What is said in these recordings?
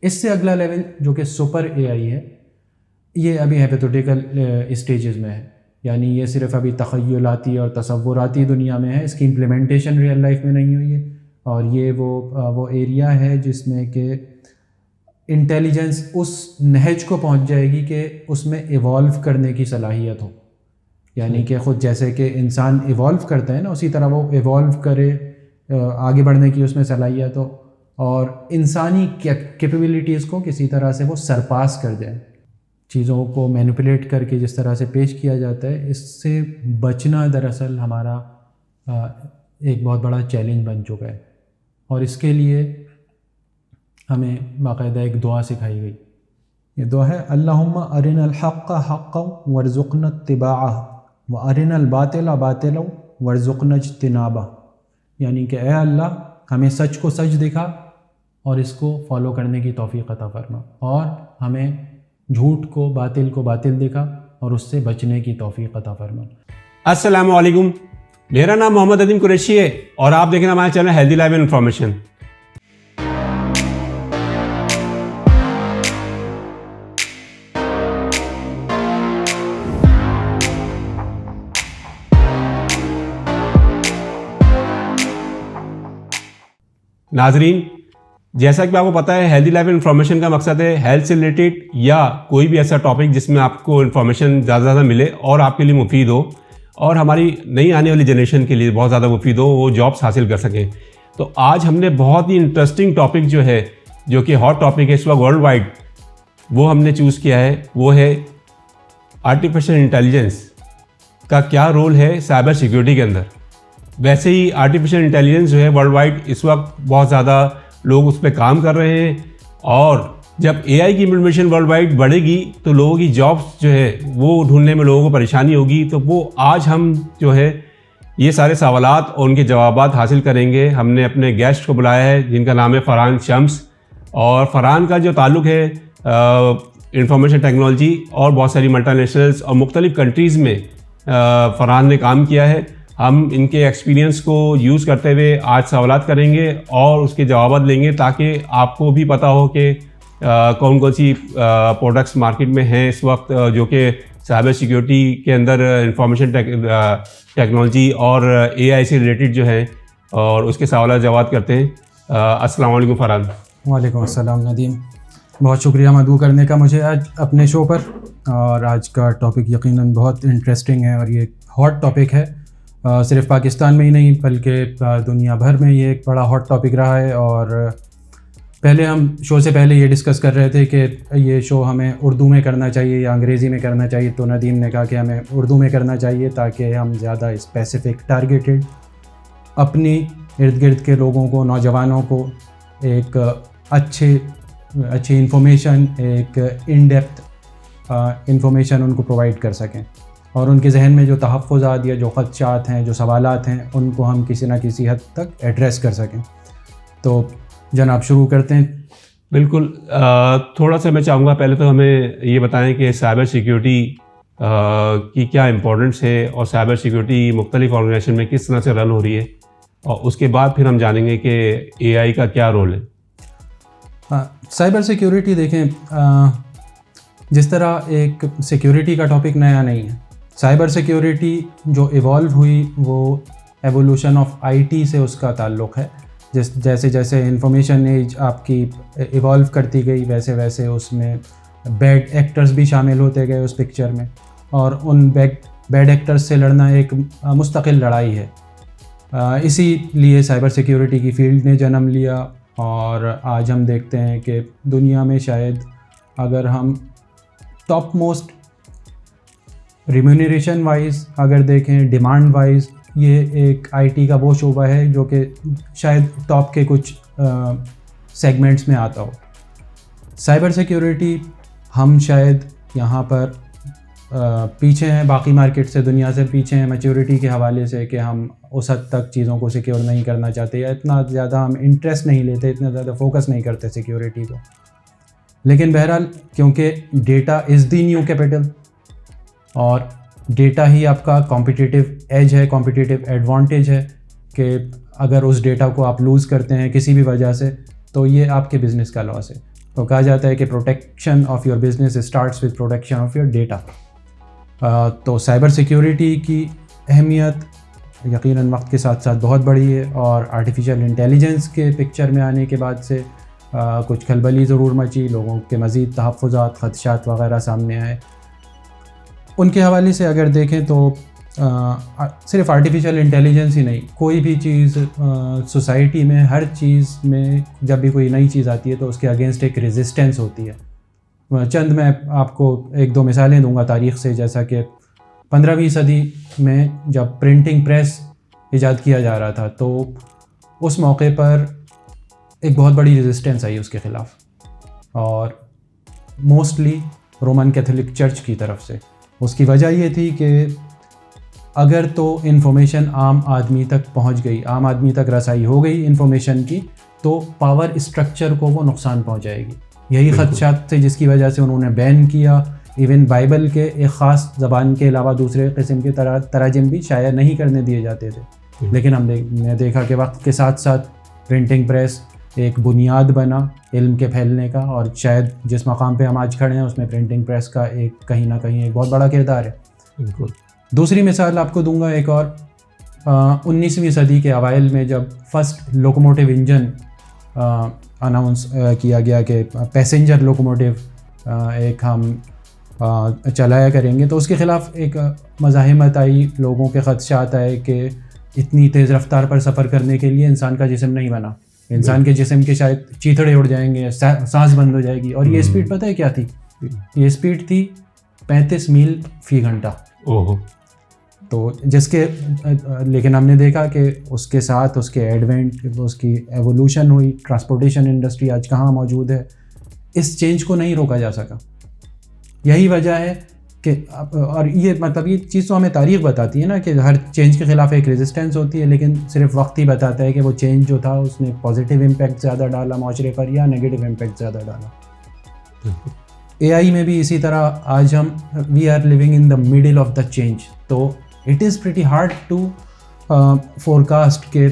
इससे अगला लेवल जो कि सुपर एआई है, ये अभी हाइपोथेटिकल स्टेजेस में है, यानी ये सिर्फ अभी तख़य्युलाती और तसव्वुराती दुनिया में है, इसकी इम्प्लीमेंटेशन रियल लाइफ में नहीं हुई है। और ये वो एरिया है जिसमें कि इंटेलिजेंस उस नहज को पहुंच जाएगी कि उसमें इवॉल्व करने की सलाहियत हो, यानी कि ख़ुद जैसे कि इंसान इवॉल्व करता है ना, उसी तरह वो इवॉल्व करे, आगे बढ़ने की उसमें सलाहियत हो और इंसानी कैपेबिलिटीज़ को किसी तरह से वो सरपास कर जाए। चीज़ों को मैनिपुलेट करके जिस तरह से पेश किया जाता है, इससे बचना दरअसल हमारा एक बहुत बड़ा चैलेंज बन चुका है। और इसके लिए हमें बाकायदा एक दुआ सिखाई गई। ये दुआ है, अल्लाहुम्मा अरिनल हक़्क़ हक़्क़न वर्ज़ुक़ना इत्तिबाअह व अरिनल बातिला बातिला वर्ज़ुक़ना इज्तिनाबह, यानी कि ए अल्लाह हमें सच को सच दिखा और इसको फॉलो करने की तौफ़ीक़ अता फ़रमा, और हमें झूठ को बातिल दिखा और उससे बचने की तौफ़ीक़ अता फ़रमा। अस्सलामु अलैकुम, मेरा नाम मोहम्मद अदीम कुरैशी है और आप देख रहे हैं हमारे channel healthy life and information. नाजरीन, जैसा कि आपको पता है, हेल्दी लाइफ इन्फॉर्मेशन का मकसद है हेल्थ से रिलेटेड या कोई भी ऐसा टॉपिक जिसमें आपको इन्फॉर्मेशन ज़्यादा मिले और आपके लिए मुफीद हो और हमारी नई आने वाली जनरेशन के लिए बहुत ज़्यादा मुफीद हो, वो जॉब्स हासिल कर सकें। तो आज हमने बहुत ही इंटरेस्टिंग टॉपिक जो कि हॉट टॉपिक है इस वक्त वर्ल्ड वाइड, वो हमने चूज़ किया है। वो है आर्टिफिशियल इंटेलिजेंस का क्या रोल है साइबर सिक्योरिटी के अंदर। वैसे ही आर्टिफिशियल इंटेलिजेंस है वर्ल्ड वाइड इस वक्त बहुत ज़्यादा लोग उस पर काम कर रहे हैं, और जब एआई की इम्प्लीमेंटेशन वर्ल्ड वाइड बढ़ेगी तो लोगों की जॉब्स वो ढूंढने में लोगों को परेशानी होगी। तो वो आज हम ये सारे सवालात और उनके जवाबात हासिल करेंगे। हमने अपने गेस्ट को बुलाया है जिनका नाम है फरहान शम्स, और फरहान का जो ताल्लुक़ है इंफॉर्मेशन टेक्नोलॉजी और बहुत सारी मल्टीनेशनल्स और मुख्तलिफ़ कंट्रीज़ में फरहान ने काम किया है। हम इनके एक्सपीरियंस को यूज़ करते हुए आज सवालात करेंगे और उसके जवाब लेंगे, ताकि आपको भी पता हो कि कौन कौन सी प्रोडक्ट्स मार्केट में हैं इस वक्त जो कि साइबर सिक्योरिटी के अंदर इंफॉर्मेशन टेक्नोलॉजी और एआई से रिलेटेड हैं, और उसके सवाल जवाब करते हैं। अस्सलाम वालेकुम फरहान। वालेकुम अस्सलाम नदीम, बहुत शुक्रिया मदऊ करने का मुझे आज अपने शो पर। और आज का टॉपिक यकीनन बहुत इंटरेस्टिंग है और ये हॉट टॉपिक है, सिर्फ पाकिस्तान में ही नहीं बल्कि दुनिया भर में ये एक बड़ा हॉट टॉपिक रहा है। और पहले हम शो से पहले ये डिस्कस कर रहे थे कि ये शो हमें उर्दू में करना चाहिए या अंग्रेज़ी में करना चाहिए, तो नदीम ने कहा कि हमें उर्दू में करना चाहिए ताकि हम ज़्यादा स्पेसिफ़िक टारगेटेड अपनी इर्द गिर्द के लोगों को, नौजवानों को एक अच्छी इंफॉर्मेशन, एक इन डेप्थ इंफॉर्मेशन उनको प्रोवाइड कर सकें, और उनके जहन में जो तहफ़्फ़ुज़ात या जो ख़दशात हैं, जो सवालात हैं, उनको हम किसी न किसी हद तक एड्रेस कर सकें। तो जनाब शुरू करते हैं। बिल्कुल, थोड़ा सा मैं चाहूँगा पहले तो हमें ये बताएं कि साइबर सिक्योरिटी की क्या इम्पोर्टेंस है और साइबर सिक्योरिटी मुख्तलिफ़ ऑर्गेनाइजेशन में किस तरह से रन हो रही है, और उसके बाद फिर हम जानेंगे कि एआई का क्या रोल है। साइबर सिक्योरिटी देखें, जिस तरह एक सिक्योरिटी का टॉपिक नया नहीं है, साइबर सिक्योरिटी जो इवॉल्व हुई वो एवोल्यूशन ऑफ आईटी से उसका ताल्लुक़ है। जैसे जैसे इंफॉर्मेशन एज आपकी इवॉल्व करती गई, वैसे वैसे उसमें बैड एक्टर्स भी शामिल होते गए उस पिक्चर में, और उन बैड एक्टर्स से लड़ना एक मुस्तकिल लड़ाई है। इसीलिए साइबर सिक्योरिटी की फील्ड ने जन्म लिया, और आज हम देखते हैं कि दुनिया में शायद अगर हम टॉप मोस्ट रिम्यूनरेशन वाइज अगर देखें, डिमांड वाइज, ये एक आईटी का वो शोबा है जो कि शायद टॉप के कुछ सेगमेंट्स में आता हो। साइबर सिक्योरिटी हम शायद यहाँ पर पीछे हैं, बाकी मार्केट से, दुनिया से पीछे हैं मैच्योरिटी के हवाले से, कि हम उस हद तक चीज़ों को सिक्योर नहीं करना चाहते, या इतना ज़्यादा हम इंटरेस्ट नहीं लेते, इतना ज़्यादा फोकस नहीं करते सिक्योरिटी को। लेकिन बहरहाल, क्योंकि data is the new capital, और डेटा ही आपका कॉम्पिटिटिव एज है, कॉम्पिटिटिव एडवांटेज है, कि अगर उस डेटा को आप लूज़ करते हैं किसी भी वजह से, तो ये आपके बिज़नेस का लॉस है। तो कहा जाता है कि protection of your business starts with protection of your data. तो साइबर सिक्योरिटी की अहमियत यकीनन वक्त के साथ साथ बहुत बढ़ी है, और आर्टिफिशियल इंटेलिजेंस के पिक्चर में आने के बाद से कुछ खलबली ज़रूर मची, लोगों के मज़ीद तहफ़्फ़ुज़ात ख़दशात वग़ैरह सामने आए। उनके हवाले से अगर देखें तो सिर्फ आर्टिफिशियल इंटेलिजेंस ही नहीं, कोई भी चीज़ सोसाइटी में, हर चीज़ में जब भी कोई नई चीज़ आती है तो उसके अगेंस्ट एक रेजिस्टेंस होती है। चंद मैं आपको एक दो मिसालें दूंगा तारीख़ से, जैसा कि 15वीं सदी में जब प्रिंटिंग प्रेस ईजाद किया जा रहा था तो उस मौके पर एक बहुत बड़ी रेजिस्टेंस आई उसके ख़िलाफ़, और मोस्टली रोमन कैथोलिक चर्च की तरफ से। उसकी वजह ये थी कि अगर तो इन्फॉर्मेशन आम आदमी तक पहुंच गई, आम आदमी तक रसाई हो गई इन्फॉर्मेशन की, तो पावर स्ट्रक्चर को वो नुकसान पहुंचाएगी। यही खदशात थे जिसकी वजह से उन्होंने बैन किया। इवन बाइबल के एक ख़ास ज़बान के अलावा दूसरे किस्म के तराजिम भी शाया नहीं करने दिए जाते थे। लेकिन हमने देखा कि वक्त के साथ साथ प्रिंटिंग प्रेस एक बुनियाद बना इल्म के फैलने का, और शायद जिस मकाम पे हम आज खड़े हैं उसमें प्रिंटिंग प्रेस का एक कहीं ना कहीं एक बहुत बड़ा किरदार है। बिल्कुल। दूसरी मिसाल आपको दूंगा एक और, 19वीं सदी के अवाइल में जब फर्स्ट लोकोमोटिव इंजन अनाउंस किया गया कि पैसेंजर लोकोमोटिव एक हम चलाया करेंगे, तो उसके ख़िलाफ़ एक मज़ाहिमत आई, लोगों के ख़दशात आए कि इतनी तेज़ रफ्तार पर सफ़र करने के लिए इंसान का जिस्म नहीं बना, इंसान के जिस्म के शायद चीथड़े उड़ जाएंगे, सांस बंद हो जाएगी। और ये स्पीड पता है क्या थी? ये स्पीड थी 35 मील फ़ी घंटा। ओहो। तो जिसके लेकिन हमने देखा कि उसके साथ उसके एडवेंट, उसकी एवोल्यूशन हुई, ट्रांसपोर्टेशन इंडस्ट्री आज कहाँ मौजूद है, इस चेंज को नहीं रोका जा सका। यही वजह है कि और ये मतलब ये चीज़ तो हमें तारीख़ बताती है ना कि हर चेंज के ख़िलाफ़ एक रेजिस्टेंस होती है, लेकिन सिर्फ वक्त ही बताता है कि वो चेंज जो था उसने पॉजिटिव इम्पैक्ट ज़्यादा डाला माशरे पर या नेगेटिव इम्पैक्ट ज़्यादा डाला। AI में भी इसी तरह आज हम we are living in the middle of the change, तो it is pretty hard to forecast के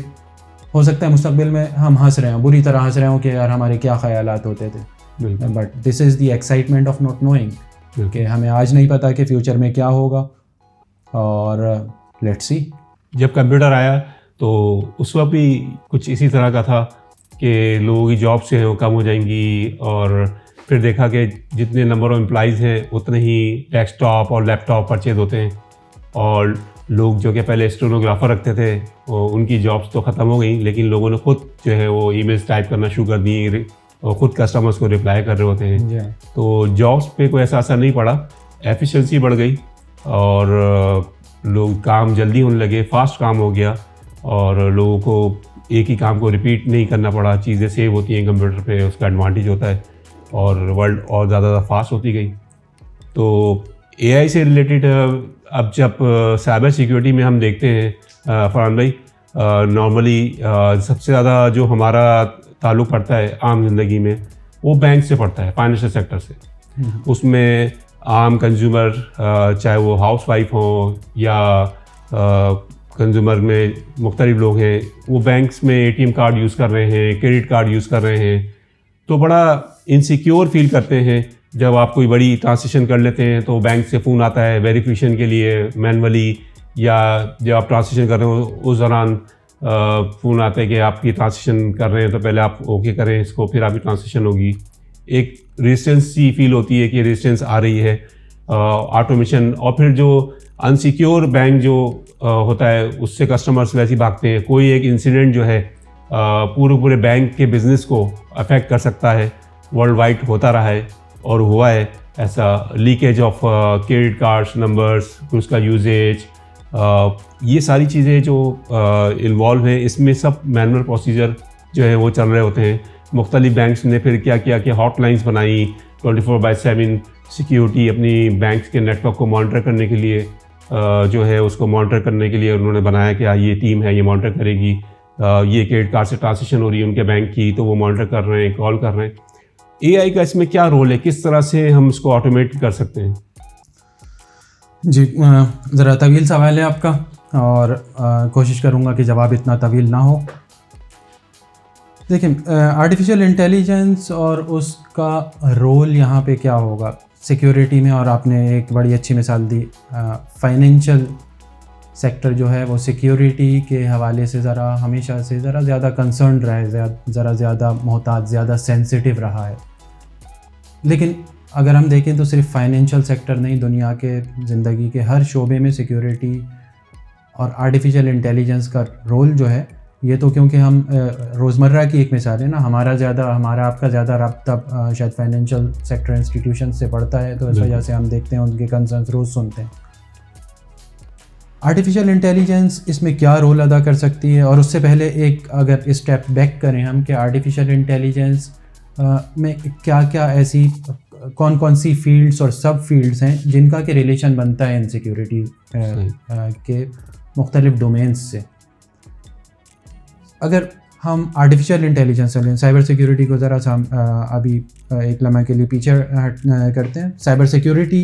हो सकता है मुस्तकबिल में हम हंस रहे हों, बुरी तरह हंस रहे हों कि यार हमारे क्या ख़यालात होते थे, but this is the excitement of not knowing कि हमें आज नहीं पता कि फ्यूचर में क्या होगा, और लेट्स सी। जब कंप्यूटर आया तो उस वक्त भी कुछ इसी तरह का था कि लोगों की जॉब्स जो हैं वो कम हो जाएंगी, और फिर देखा कि जितने नंबर ऑफ एम्प्लॉइज़ हैं उतने ही डेस्कटॉप और लैपटॉप परचेज होते हैं, और लोग जो कि पहले स्टेनोग्राफर रखते थे वो उनकी जॉब्स तो ख़त्म हो गई, लेकिन लोगों ने खुद जो है वो ईमेल्स टाइप करना शुरू कर दी और ख़ुद कस्टमर्स को रिप्लाई कर रहे होते हैं। तो जॉब्स पे कोई ऐसा असर नहीं पड़ा, एफिशिएंसी बढ़ गई और लोग काम जल्दी होने लगे, फास्ट काम हो गया, और लोगों को एक ही काम को रिपीट नहीं करना पड़ा, चीज़ें सेव होती हैं कंप्यूटर पे, उसका एडवांटेज होता है, और वर्ल्ड और ज़्यादा फास्ट होती गई। तो AI से रिलेटेड अब जब साइबर सिक्योरिटी में हम देखते हैं फरहान भाई, नॉर्मली सबसे ज़्यादा जो हमारा ताल्लुक़ पड़ता है आम ज़िंदगी में वो बैंक से पड़ता है, फाइनेंशियल सेक्टर से। उसमें आम कंज्यूमर चाहे वो हाउस वाइफ हों या कंज्यूमर में मुख्तलिफ लोग हैं, वो बैंक्स में ATM कार्ड यूज़ कर रहे हैं, क्रेडिट कार्ड यूज़ कर रहे हैं, तो बड़ा इनसिक्योर फील करते हैं जब आप कोई बड़ी ट्रांजेक्शन कर लेते हैं तो बैंक से फ़ोन आता है वेरिफिकेशन के लिए मैनुअली, या जब आप ट्रांजेक्शन कर रहे हो उस दौरान फ़ोन आता है कि आपकी ट्रांजेक्शन कर रहे हैं तो पहले आप ओके करें इसको, फिर आपकी ट्रांजेक्शन होगी। एक रेजिस्टेंस सी फील होती है कि रेजिस्टेंस आ रही है, ऑटोमेशन। और फिर जो अनसिक्योर बैंक जो होता है उससे कस्टमर्स वैसे ही भागते हैं। कोई एक इंसिडेंट जो है पूरे बैंक के बिज़नेस को अफेक्ट कर सकता है, वर्ल्ड वाइड होता रहा है और हुआ है ऐसा, leakage of credit cards numbers, उसका यूजेज, ये सारी चीज़ें जो इन्वॉल्व हैं इसमें सब मैनुअल प्रोसीजर जो है वो चल रहे होते हैं। मुख्तलिफ बैंक्स ने फिर क्या किया कि हॉटलाइंस बनाई 24/7 सिक्योरिटी अपनी बैंक्स के नेटवर्क को मॉनिटर करने के लिए, जो है उसको मॉनिटर करने के लिए उन्होंने बनाया कि ये टीम है ये मॉनिटर करेगी, ये क्रेडिट कार्ड से ट्रांजेक्शन हो रही है उनके बैंक की तो वो मॉनिटर कर रहे हैं, कॉल कर रहे हैं। AI का इसमें क्या रोल है, किस तरह से हम इसको ऑटोमेट कर सकते हैं? जी ज़रा तवील सवाल है आपका और कोशिश करूँगा कि जवाब इतना तवील ना हो। देखिए आर्टिफिशियल इंटेलिजेंस और उसका रोल यहाँ पे क्या होगा सिक्योरिटी में, और आपने एक बड़ी अच्छी मिसाल दी। फाइनेंशियल सेक्टर जो है वो सिक्योरिटी के हवाले से ज़रा हमेशा से ज़रा ज़्यादा कंसर्न रहा है, ज़रा ज़्यादा मोहतात, ज़्यादा सेंसिटिव रहा है। लेकिन अगर हम देखें तो सिर्फ फाइनेंशियल सेक्टर नहीं, दुनिया के ज़िंदगी के हर शोबे में सिक्योरिटी और आर्टिफिशियल इंटेलिजेंस का रोल जो है, ये तो क्योंकि हम रोज़मर्रा की एक मिसाल है ना, हमारा आपका ज़्यादा रब्ता शायद फाइनेंशियल सेक्टर इंस्टीट्यूशन से पड़ता है, तो इस वजह से हम देखते हैं उनके कंसर्न्स रोज़ सुनते हैं। आर्टिफिशियल इंटेलिजेंस इसमें क्या रोल अदा कर सकती है, और उससे पहले एक अगर स्टेप बैक करें हम कि आर्टिफिशियल इंटेलिजेंस में क्या क्या ऐसी कौन कौन सी फील्ड्स और सब फील्ड्स हैं जिनका कि रिलेशन बनता है इनसिक्योरिटी के मुख्तलिफ डोमेन्स से। अगर हम आर्टिफिशियल इंटेलिजेंस साइबर सिक्योरिटी को ज़रा सा अभी एक लम्हे के लिए पीछे करते हैं। साइबर सिक्योरिटी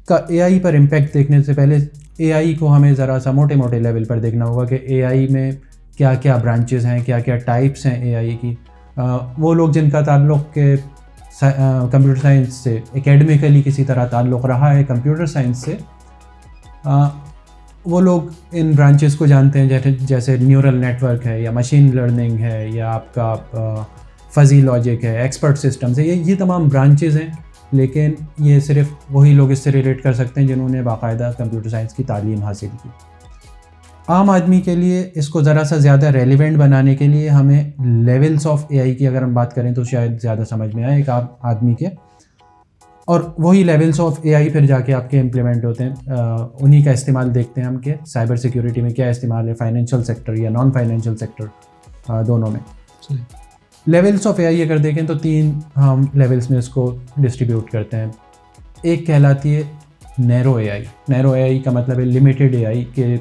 का एआई पर इम्पैक्ट देखने से पहले एआई को हमें ज़रा सा मोटे मोटे लेवल पर देखना होगा कि एआई में क्या क्या ब्रांचेस हैं, क्या क्या टाइप्स हैं एआई की। वो लोग जिनका ताल्लुक़ के कंप्यूटर साइंस से एकेडमिकली किसी तरह ताल्लुक़ रहा है कंप्यूटर साइंस से, वो लोग इन ब्रांचेस को जानते हैं, जैसे न्यूरल नेटवर्क है या मशीन लर्निंग है या आपका फजी लॉजिक है, एक्सपर्ट सिस्टम्स है, ये तमाम ब्रांचेस हैं। लेकिन ये सिर्फ वही लोग इससे रिलेट कर सकते हैं जिन्होंने बाकायदा कंप्यूटर साइंस की तालीम हासिल की। आम आदमी के लिए इसको ज़रा सा ज़्यादा रेलिवेंट बनाने के लिए हमें लेवल्स ऑफ एआई की अगर हम बात करें तो शायद ज़्यादा समझ में आए एक आम आदमी के, और वही लेवल्स ऑफ एआई फिर जाके आपके इम्प्लीमेंट होते हैं। उन्हीं का इस्तेमाल देखते हैं हम कि साइबर सिक्योरिटी में क्या इस्तेमाल है, फाइनेंशियल सेक्टर या नॉन फाइनेंशियल सेक्टर दोनों में। लेवल्स ऑफ एआई अगर देखें तो 3 हम लेवल्स में इसको डिस्ट्रीब्यूट करते हैं। एक कहलाती है नैरो एआई। नैरो एआई का मतलब है लिमिटेड एआई के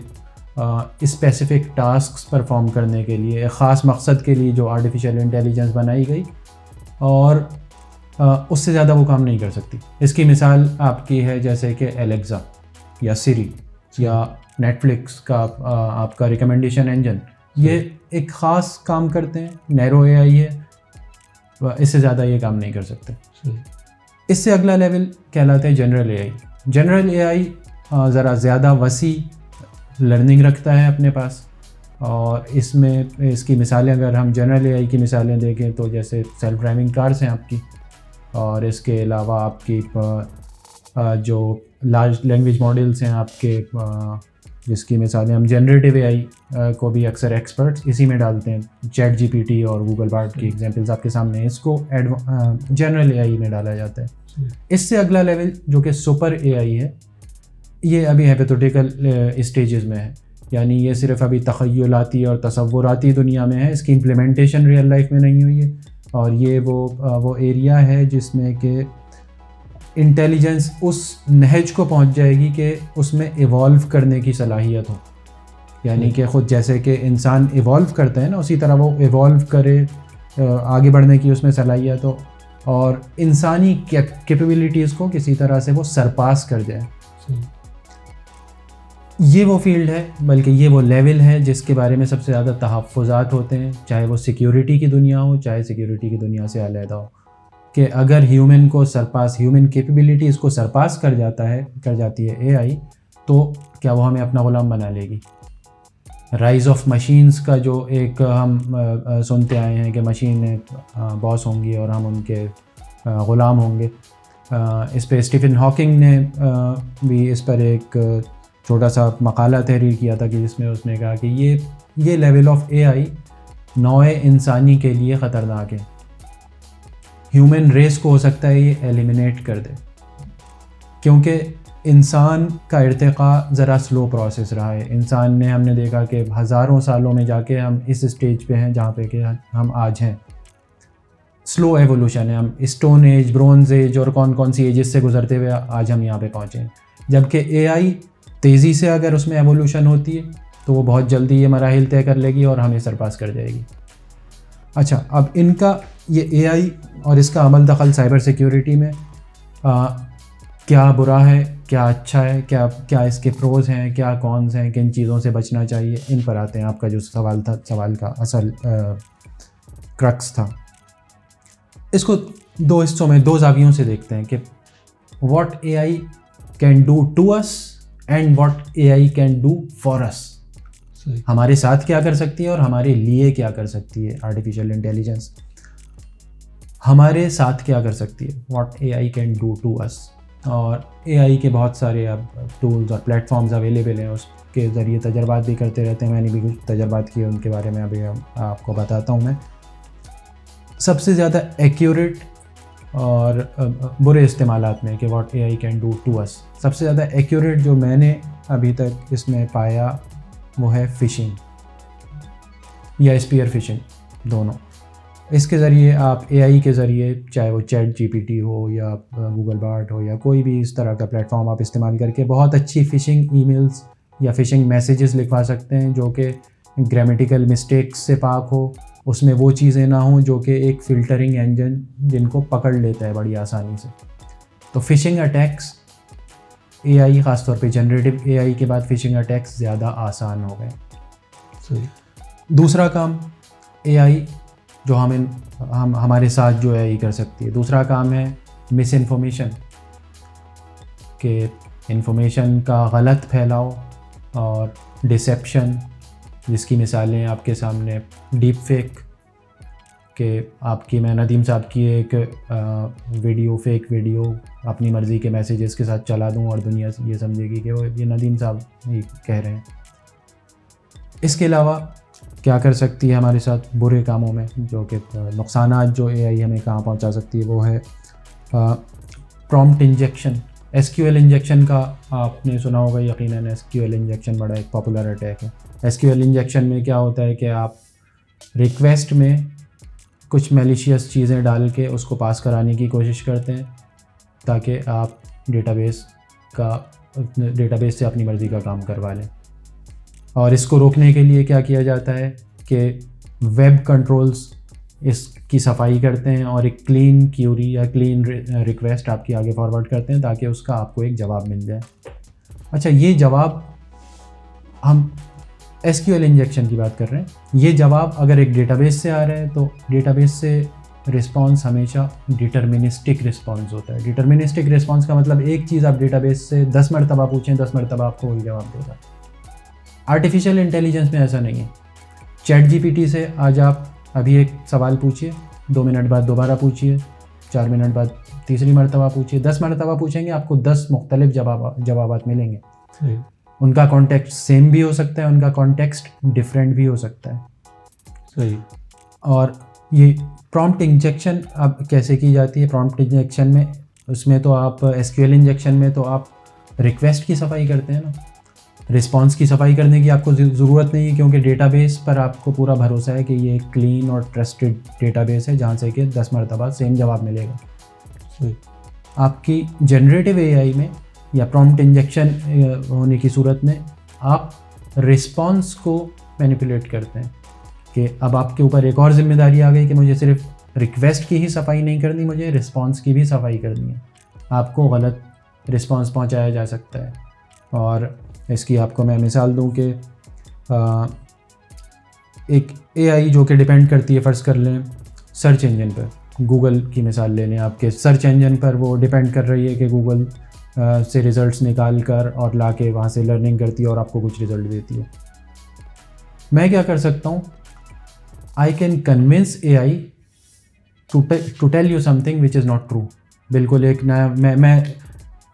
स्पेसिफिक टास्क्स परफॉर्म करने के लिए, ख़ास मकसद के लिए जो आर्टिफिशियल इंटेलिजेंस बनाई गई, और उससे ज़्यादा वो काम नहीं कर सकती। इसकी मिसाल आपकी है जैसे कि एलेक्सा या सिरी या नेटफ्लिक्स का आपका रिकमेंडेशन इंजन, ये एक ख़ास काम करते हैं, नैरो एआई है, इससे ज़्यादा ये काम नहीं कर सकते। इससे अगला लेवल कहलाते हैं जनरल एआई। जनरल एआई ज़रा ज़्यादा वसी लर्निंग रखता है अपने पास, और इसमें इसकी मिसालें अगर हम जनरल एआई की मिसालें देखें तो जैसे सेल्फ ड्राइविंग कार्स हैं आपकी, और इसके अलावा आपकी जो लार्ज लैंग्वेज मॉडल्स हैं आपके, जिसकी मिसालें हम जनरेटिव एआई को भी अक्सर एक्सपर्ट्स इसी में डालते हैं। चैट जीपीटी और गूगल बार्ड की एग्जांपल्स आपके सामने हैं, इसको जनरल एआई में डाला जाता है। इससे अगला लेवल जो कि सुपर एआई है, ये अभी हाइपोथेटिकल स्टेजेस में है, यानी ये सिर्फ अभी तख़य्युलाती और तसव्वुराती दुनिया में है, इसकी इम्प्लीमेंटेशन रियल लाइफ में नहीं हुई है। और ये वो एरिया है जिसमें कि इंटेलिजेंस उस नहज को पहुंच जाएगी कि उसमें इवॉल्व करने की सलाहियत हो, यानी कि ख़ुद जैसे कि इंसान इवॉल्व करता है ना, उसी तरह वो इवॉल्व करे, आगे बढ़ने की उसमें सलाहियत हो, और इंसानी कैपेबिलिटीज़ को किसी तरह से वो सरपास कर जाए। ये वो फील्ड है, बल्कि ये वो लेवल है जिसके बारे में सबसे ज़्यादा तहफ़्फ़ुज़ात होते हैं, चाहे वो सिक्योरिटी की दुनिया हो, चाहे सिक्योरिटी की दुनिया से अलहदा हो, कि अगर ह्यूमन को सरपास, ह्यूमन कैपेबिलिटीज़ को सरपास कर जाती है एआई, तो क्या वो हमें अपना ग़ुलाम बना लेगी। राइज़ ऑफ मशीन्स का जो एक हम सुनते आए हैं कि मशीनें बॉस होंगी और हम उनके ग़ुलाम होंगे, इस पर स्टीफन हॉकिंग ने भी इस पर एक छोटा सा मकाला तहरीर किया था कि जिसमें उसने कहा कि ये लेवल ऑफ एआई नौए इंसानी के लिए ख़तरनाक है। ह्यूमन रेस को हो सकता है ये एलिमिनेट कर दे, क्योंकि इंसान का इर्तिक़ा ज़रा स्लो प्रोसेस रहा है। इंसान ने, हमने देखा कि हज़ारों सालों में जाके हम इस स्टेज पे हैं जहाँ पे कि हम आज हैं। स्लो एवोल्यूशन है, हम स्टोन एज, ब्रोंज़ एज और कौन कौन सी एजेस से गुजरते हुए आज हम यहाँ पे पहुँचे हैं। जबकि एआई तेज़ी से अगर उसमें एवोल्यूशन होती है तो वो बहुत जल्दी ये मराहिल तय कर लेगी और हमें सरपास कर जाएगी। अच्छा, अब इनका ये एआई और इसका अमल दखल साइबर सिक्योरिटी में क्या बुरा है, क्या अच्छा है, क्या इसके प्रोज़ हैं, क्या कॉन्स हैं, किन चीज़ों से बचना चाहिए, इन पर आते हैं। आपका जो सवाल था, सवाल का असल क्रक्स था। इसको दो हिस्सों में, दो जावियों से देखते हैं कि what AI can do to us and what AI can do for us. हमारे साथ क्या कर सकती है और हमारे लिए क्या कर सकती है आर्टिफिशियल इंटेलिजेंस। हमारे साथ क्या कर सकती है, what AI can do to us. और एआई के बहुत सारे अब टूल्स और प्लेटफॉर्म्स अवेलेबल हैं, उसके ज़रिए तजर्बात भी करते रहते हैं। मैंने भी कुछ तजर्बात किए, उनके बारे में अभी आपको बताता हूँ। मैं सबसे ज़्यादा एक्यूरेट और बुरे इस्तेमालात में कि what AI can do to us, सबसे ज़्यादा एक्यूरेट जो मैंने अभी तक इसमें पाया वो है फ़िशिंग या स्पीयर फिशिंग, दोनों। इसके ज़रिए आप एआई के ज़रिए, चाहे वो चैट जीपीटी हो या गूगल बार्ट हो या कोई भी इस तरह का प्लेटफॉर्म आप इस्तेमाल करके बहुत अच्छी फ़िशिंग ईमेल्स या फ़िशिंग मैसेजेस लिखवा सकते हैं जो कि ग्रामेटिकल मिस्टेक्स से पाक हो, उसमें वो चीज़ें ना हों जो कि एक फ़िल्टरिंग इंजन जिनको पकड़ लेता है बड़ी आसानी से। तो फ़िशिंग अटैक्स एआई, ख़ासतौर पे जनरेटिव एआई के बाद फ़िशिंग अटैक्स ज़्यादा आसान हो गए। दूसरा काम एआई जो हमारे साथ जो एआई कर सकती है, दूसरा काम है मिस इन्फॉर्मेशन, के इन्फॉर्मेशन का गलत फैलाव और डिसेप्शन, जिसकी मिसालें आपके सामने डीप फेक के आपकी, मैं नदीम साहब की एक वीडियो, फेक वीडियो अपनी मर्ज़ी के मैसेजेस के साथ चला दूं और दुनिया ये समझेगी कि वो ये नदीम साहब ही कह रहे हैं। इसके अलावा क्या कर सकती है हमारे साथ बुरे कामों में, जो कि नुकसानात जो एआई हमें कहाँ पहुंचा सकती है, वो है प्रॉम्प्ट इंजेक्शन। एसक्यूएल इंजेक्शन का आपने सुना होगा यकीनन। एसक्यूएल इंजेक्शन बड़ा एक पॉपुलर अटैक है। एसक्यूएल इंजेक्शन में क्या होता है कि आप रिक्वेस्ट में कुछ मैलिशियस चीज़ें डाल के उसको पास कराने की कोशिश करते हैं ताकि आप डेटाबेस से अपनी मर्ज़ी का काम करवा लें। और इसको रोकने के लिए क्या किया जाता है कि वेब कंट्रोल्स इसकी सफाई करते हैं और एक क्लीन क्यूरी या क्लीन रिक्वेस्ट आपकी आगे फॉरवर्ड करते हैं ताकि उसका आपको एक जवाब मिल जाए। अच्छा, ये जवाब, हम एसक्यूएल इंजेक्शन की बात कर रहे हैं, ये जवाब अगर एक डेटाबेस से आ रहा है तो डेटाबेस से रिस्पॉन्स हमेशा डिटर्मिनिस्टिक रिस्पॉन्स होता है। डिटर्मिनिस्टिक रिस्पॉन्स का मतलब एक चीज़ आप डेटाबेस से 10 मरतबा पूछें, 10 मरतबा आपको वही जवाब देगा। आर्टिफिशियल इंटेलिजेंस में ऐसा नहीं है। चैट जीपीटी से आज आप अभी एक सवाल पूछिए, 2 मिनट बाद दोबारा पूछिए, 4 मिनट बाद तीसरी मरतबा पूछिए, 10 मरतबा पूछेंगे, आपको 10 मुख्तलिफ जवाबात मिलेंगे। उनका कॉन्टेक्स्ट सेम भी हो सकता है, उनका कॉन्टेक्स्ट डिफरेंट भी हो सकता है। सही। और ये प्रॉम्प्ट इंजेक्शन अब कैसे की जाती है? प्रॉम्प्ट इंजेक्शन में, उसमें तो आप एसक्यूएल इंजेक्शन में तो आप रिक्वेस्ट की सफाई करते हैं ना, रिस्पॉन्स की सफाई करने की आपको ज़रूरत नहीं है, क्योंकि डेटाबेस पर आपको पूरा भरोसा है कि ये क्लीन और ट्रस्टेड डेटाबेस है जहाँ से कि 10 मरतबा सेम जवाब मिलेगा। आपकी जनरेटिव एआई में या प्रॉम्प्ट इंजेक्शन होने की सूरत में आप रिस्पॉन्स को मैनिपुलेट करते हैं कि अब आपके ऊपर एक और जिम्मेदारी आ गई कि मुझे सिर्फ रिक्वेस्ट की ही सफाई नहीं करनी, मुझे रिस्पॉन्स की भी सफाई करनी है। आपको गलत रिस्पॉन्स पहुंचाया जा सकता है। और इसकी आपको मैं मिसाल दूं कि एक एआई जो कि डिपेंड करती है, फ़र्ज़ कर लें सर्च इंजन पर, गूगल की मिसाल ले लें। आपके सर्च इंजन पर वो डिपेंड कर रही है कि गूगल से रिज़ल्ट्स निकाल कर और ला के वहाँ से लर्निंग करती है और आपको कुछ रिज़ल्ट देती है। मैं क्या कर सकता हूँ? I can convince AI to tell you something which is not true. बिल्कुल एक नया मैं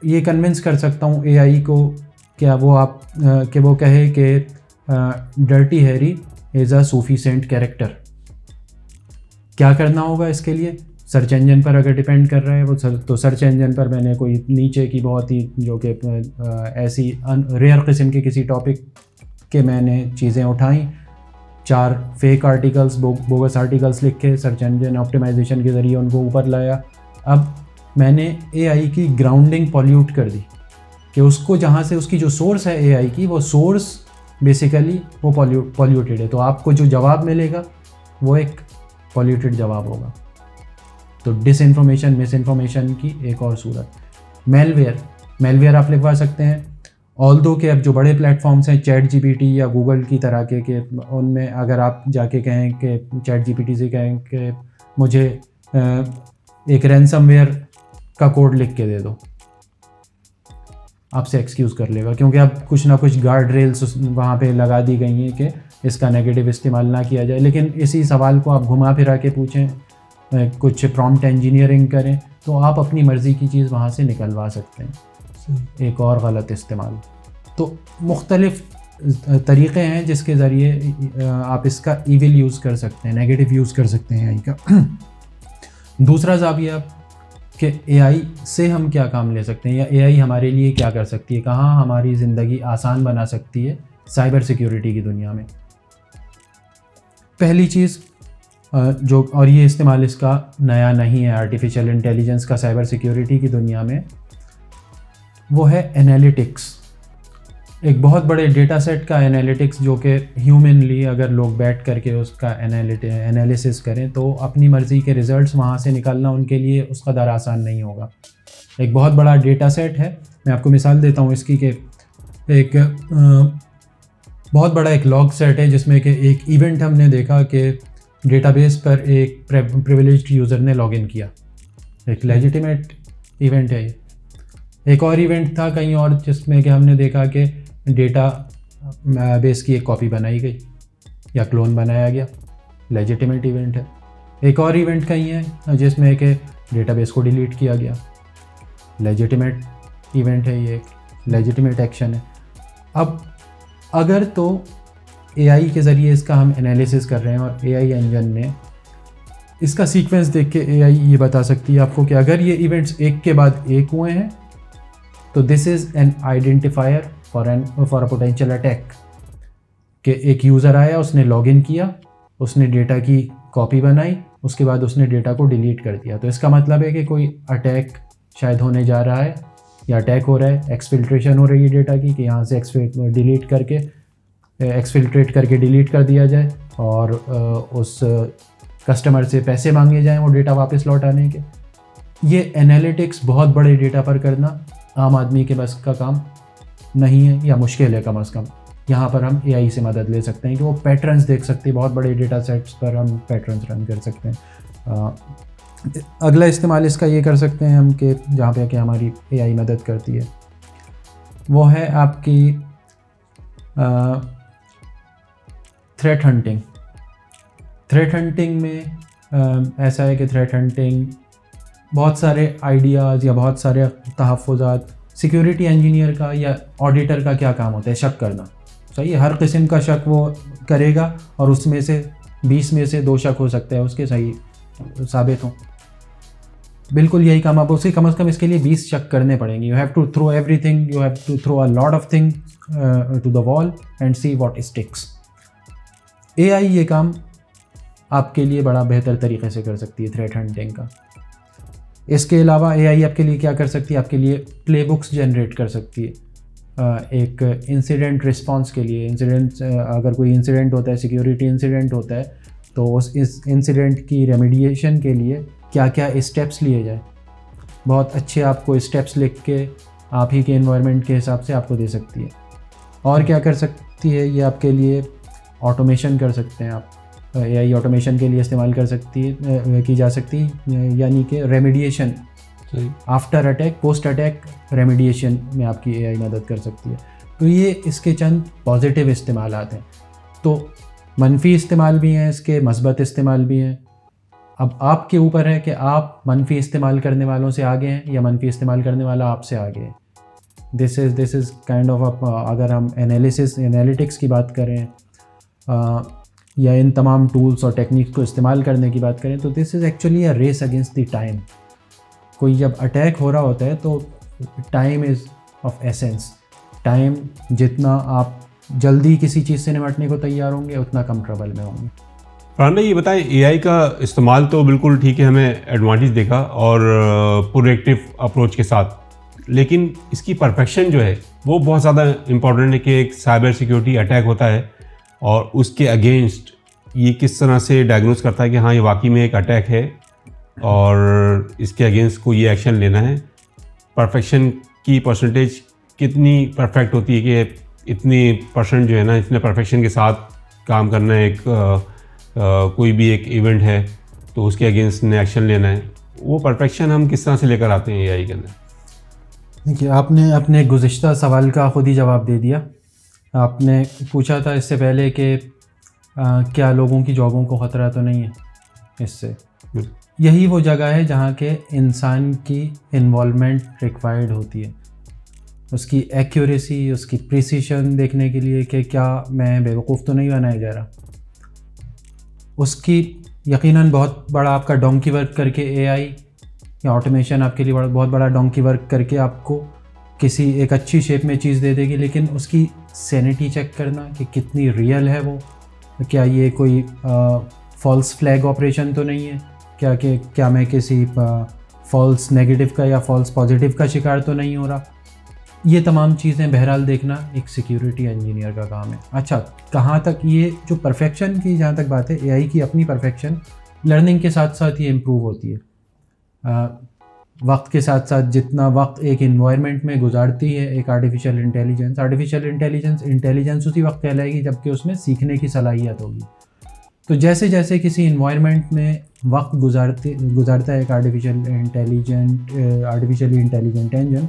ये कन्विंस कर सकता हूँ एआई को क्या कि वो कहे कि Dirty Harry is a Sufi saint character. क्या करना होगा इसके लिए? सर्च इंजन पर अगर डिपेंड कर रहा है वो तो सर्च इंजन पर मैंने कोई नीचे की बहुत ही जो कि ऐसी रेयर किस्म के किसी टॉपिक के मैंने चीज़ें उठाई, 4 फेक आर्टिकल्स, बोगस आर्टिकल्स लिख के सर्च इंजन ऑप्टिमाइजेशन के ज़रिए उनको ऊपर लाया। अब मैंने एआई की ग्राउंडिंग पॉल्यूट कर दी कि उसको जहाँ से उसकी जो सोर्स है एआई की, वो सोर्स बेसिकली वो पॉल्यूटेड है, तो आपको जो जवाब मिलेगा वो एक पॉल्यूटेड जवाब होगा। तो डिसइंफॉर्मेशन, मिस इन्फॉर्मेशन की एक और सूरत। मेलवेयर आप लिखवा सकते हैं ऑल्दो के अब जो बड़े प्लेटफॉर्म्स हैं चैट जीपीटी या गूगल की तरह के उनमें अगर आप जाके कहें कि चैट जीपीटी से कहें कि मुझे एक रैनसमवेयर का कोड लिख के दे दो, आपसे एक्सक्यूज़ कर लेगा, क्योंकि अब कुछ ना कुछ गार्ड रेल्स वहाँ पे लगा दी गई हैं कि इसका नेगेटिव इस्तेमाल ना किया जाए। लेकिन इसी सवाल को आप घुमा फिरा के पूछें, कुछ प्रॉम्प्ट इंजीनियरिंग करें, तो आप अपनी मर्ज़ी की चीज़ वहाँ से निकलवा सकते हैं। एक और गलत इस्तेमाल, तो मुख्तलिफ़ तरीक़े हैं जिसके ज़रिए आप इसका ईविल यूज़ कर सकते हैं, नेगेटिव यूज़ कर सकते हैं एआई का। दूसरा ज़ाविया कि एआई से हम क्या काम ले सकते हैं या एआई हमारे लिए क्या कर सकती है, कहाँ हमारी ज़िंदगी आसान बना सकती है साइबर सिक्योरिटी की दुनिया में। पहली चीज़ जो, और ये इस्तेमाल इसका नया नहीं है आर्टिफिशियल इंटेलिजेंस का साइबर सिक्योरिटी की दुनिया में, वो है एनालिटिक्स। एक बहुत बड़े डेटा सेट का एनालिटिक्स जो कि ह्यूमनली अगर लोग बैठ करके उसका एनालिसिस करें तो अपनी मर्ज़ी के रिज़ल्ट्स वहाँ से निकालना उनके लिए उस कदर आसान नहीं होगा। एक बहुत बड़ा डेटा सेट है, मैं आपको मिसाल देता हूँ इसकी कि एक बहुत बड़ा एक लॉग सेट है जिसमें कि एक इवेंट हमने देखा कि डेटाबेस पर एक प्रिविलेज्ड यूज़र ने लॉगिन किया, एक लेजिटिमेट इवेंट है ये। एक और इवेंट था कहीं और जिसमें कि हमने देखा कि डेटा बेस की एक कॉपी बनाई गई या क्लोन बनाया गया, लेजिटिमेट इवेंट है। एक और इवेंट कहीं है जिसमें कि डेटाबेस को डिलीट किया गया, लेजिटिमेट इवेंट है, ये लेजिटिमेट एक्शन है। अब अगर तो एआई के ज़रिए इसका हम एनालिसिस कर रहे हैं और एआई इंजन ने इसका सीक्वेंस देख के एआई ये बता सकती है आपको कि अगर ये इवेंट्स एक के बाद एक हुए हैं तो this is an identifier for a potential attack, कि एक यूज़र आया, उसने लॉगिन किया, उसने डेटा की कॉपी बनाई, उसके बाद उसने डेटा को डिलीट कर दिया। तो इसका मतलब है कि कोई अटैक शायद होने जा रहा है या अटैक हो रहा है, एक्सफिल्ट्रेशन हो रही है डेटा की, कि यहाँ से एक्सफिल्ट्रेट करके डिलीट कर दिया जाए और उस कस्टमर से पैसे मांगे जाएं वो डेटा वापस लौटाने के। ये एनालिटिक्स बहुत बड़े डेटा पर करना आम आदमी के बस का काम नहीं है या मुश्किल है कम से कम। यहाँ पर हम एआई से मदद ले सकते हैं कि वो पैटर्न्स देख सकते हैं, बहुत बड़े डेटा सेट्स पर हम पैटर्न्स रन कर सकते हैं। अगला इस्तेमाल इसका ये कर सकते हैं हम कि जहाँ पे कि हमारी एआई मदद करती है वो है आपकी थ्रेट हंटिंग। थ्रेट हंटिंग में ऐसा है कि थ्रेट हंटिंग बहुत सारे आइडियाज़ या बहुत सारे तहफ़्फ़ुज़ात, सिक्योरिटी इंजीनियर का या ऑडिटर का क्या काम होता है, शक करना। सही है, हर किस्म का शक वो करेगा और उसमें से 20 में से 2 शक हो सकते हैं उसके सही साबित हों। बिल्कुल यही काम, आप उसे कम से कम इसके लिए 20 शक करने पड़ेंगे। You have to throw everything, you have to throw a lot of thing to the wall and see what sticks. AI ये काम आपके लिए बड़ा बेहतर तरीके से कर सकती है थ्रेट हंटिंग का। इसके अलावा एआई आपके लिए क्या कर सकती है, आपके लिए प्लेबुक्स जनरेट कर सकती है। एक इंसिडेंट रिस्पांस के लिए, अगर कोई इंसिडेंट होता है, सिक्योरिटी इंसिडेंट होता है, तो उस इस इंसिडेंट की रेमेडिएशन के लिए क्या क्या स्टेप्स लिए जाए, बहुत अच्छे आपको स्टेप्स लिख के आप ही के एनवायरनमेंट के हिसाब से आपको दे सकती है। और क्या कर सकती है, ये आपके लिए ऑटोमेशन कर सकते हैं आप, एआई ऑटोमेशन के लिए इस्तेमाल कर सकती है, की जा सकती है, यानी कि remediation, after attack, post attack remediation में आपकी एआई मदद कर सकती है। तो ये इसके चंद पॉजिटिव इस्तेमाल हैं। तो मनफी इस्तेमाल भी हैं इसके, मस्बत इस्तेमाल भी हैं। अब आपके ऊपर है कि आप मनफी इस्तेमाल करने वालों से आगे हैं या मनफी इस्तेमाल करने वाला आपसे आगे है। दिस इज़ काइंड ऑफ, अगर हम एनालिटिक्स की बात करें या इन तमाम टूल्स और टेक्निक्स को इस्तेमाल करने की बात करें, तो this is actually a race against the time. कोई जब अटैक हो रहा होता है तो time is of essence. Time जितना आप जल्दी किसी चीज़ से निपटने को तैयार होंगे उतना कम ट्रबल में होंगे। फरहान भाई, ये बताएं, एआई का इस्तेमाल तो बिल्कुल ठीक है, हमें एडवांटेज देखा और प्रोएक्टिव अप्रोच के साथ, लेकिन इसकी परफेक्शन जो है वो बहुत ज़्यादा इम्पॉर्टेंट है कि एक साइबर सिक्योरिटी अटैक होता है और उसके अगेंस्ट ये किस तरह से डायग्नोस करता है कि हाँ ये वाकई में एक अटैक है और इसके अगेंस्ट को ये एक्शन लेना है। परफेक्शन की परसेंटेज कितनी परफेक्ट होती है कि इतनी परसेंट जो है ना, इतने परफेक्शन के साथ काम करना है। कोई भी एक इवेंट है तो उसके अगेंस्ट ने एक्शन लेना है, वो परफेक्शन हम किस तरह से लेकर आते हैं एआई के अंदर? देखिए, आपने अपने गुज़िश्ता सवाल का ख़ुद ही जवाब दे दिया। आपने पूछा था इससे पहले कि क्या लोगों की जॉबों को ख़तरा तो नहीं है इससे। यही वो जगह है जहाँ के इंसान की इन्वॉल्वमेंट रिक्वायर्ड होती है, उसकी एक्यूरेसी, उसकी प्रिसीशन देखने के लिए कि क्या मैं बेवकूफ़ तो नहीं बनाया जा रहा। उसकी यकीनन बहुत बड़ा आपका डोंकी वर्क करके एआई या ऑटोमेशन आपके लिए बहुत बड़ा डोंकी वर्क करके आपको किसी एक अच्छी शेप में चीज़ दे देगी, लेकिन उसकी सैनिटी चेक करना कि कितनी रियल है वो, क्या ये कोई फॉल्स फ्लैग ऑपरेशन तो नहीं है, क्या मैं किसी फॉल्स नेगेटिव का या फॉल्स पॉजिटिव का शिकार तो नहीं हो रहा। ये तमाम चीज़ें बहरहाल देखना एक सिक्योरिटी इंजीनियर का काम है। अच्छा, कहाँ तक ये जो परफेक्शन की जहाँ तक बात है, एआई की अपनी परफेक्शन लर्निंग के साथ साथ ये इम्प्रूव होती है। वक्त के साथ साथ जितना वक्त एक इन्वायरमेंट में गुजारती है एक आर्टिफिशियल इंटेलिजेंस उसी वक्त कहलाएगी जबकि उसमें सीखने की सलाहियत होगी। तो जैसे जैसे किसी इन्वायरमेंट में वक्त गुजारता है एक आर्टिफिशियली इंटेलिजेंट इंजन,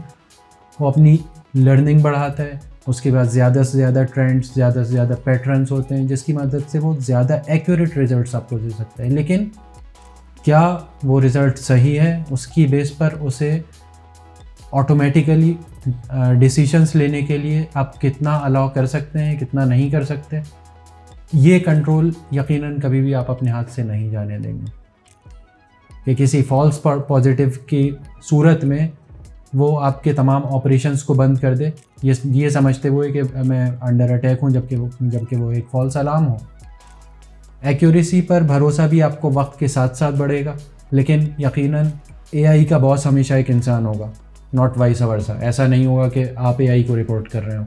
वो अपनी लर्निंग बढ़ाता है। उसके बाद ज़्यादा से ज़्यादा ट्रेंड्स, ज़्यादा से ज़्यादा पैटर्न्स होते हैं जिसकी मदद से वो ज़्यादा एक्यूरेट रिजल्ट्स आपको दे सकता है। लेकिन क्या वो रिज़ल्ट सही है, उसकी बेस पर उसे ऑटोमेटिकली डिसीजंस लेने के लिए आप कितना अलाउ कर सकते हैं, कितना नहीं कर सकते, ये कंट्रोल यकीनन कभी भी आप अपने हाथ से नहीं जाने देंगे कि किसी फॉल्स पॉजिटिव की सूरत में वो आपके तमाम ऑपरेशंस को बंद कर दे, ये समझते हुए कि मैं अंडर अटैक हूँ, जबकि वो एक फॉल्स अलार्म हो। एक्यूरेसी पर भरोसा भी आपको वक्त के साथ साथ बढ़ेगा, लेकिन यकीनन एआई का बॉस हमेशा एक इंसान होगा, नॉट वाइस वर्सा। ऐसा नहीं होगा कि आप एआई को रिपोर्ट कर रहे हो,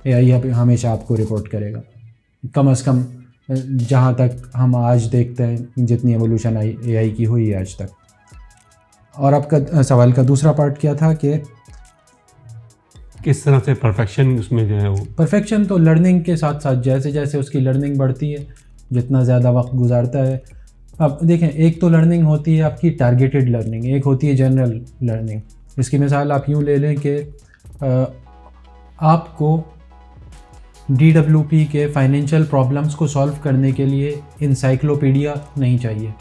एआई हमेशा आपको रिपोर्ट करेगा। कम से कम जहाँ तक हम आज देखते हैं, जितनी एवोल्यूशन एआई की हुई है आज तक। और आपका सवाल का दूसरा पार्ट क्या था कि किस तरह से परफेक्शन उसमें जो है वो परफेक्शन तो लर्निंग के साथ साथ जैसे जैसे उसकी लर्निंग बढ़ती है, जितना ज़्यादा वक्त गुजारता है। अब देखें, एक तो लर्निंग होती है आपकी टारगेटेड लर्निंग, एक होती है जनरल लर्निंग। इसकी मिसाल आप यूँ ले लें कि आपको DWP के फाइनेंशियल प्रॉब्लम्स को सॉल्व करने के लिए इंसाइक्लोपीडिया नहीं चाहिए।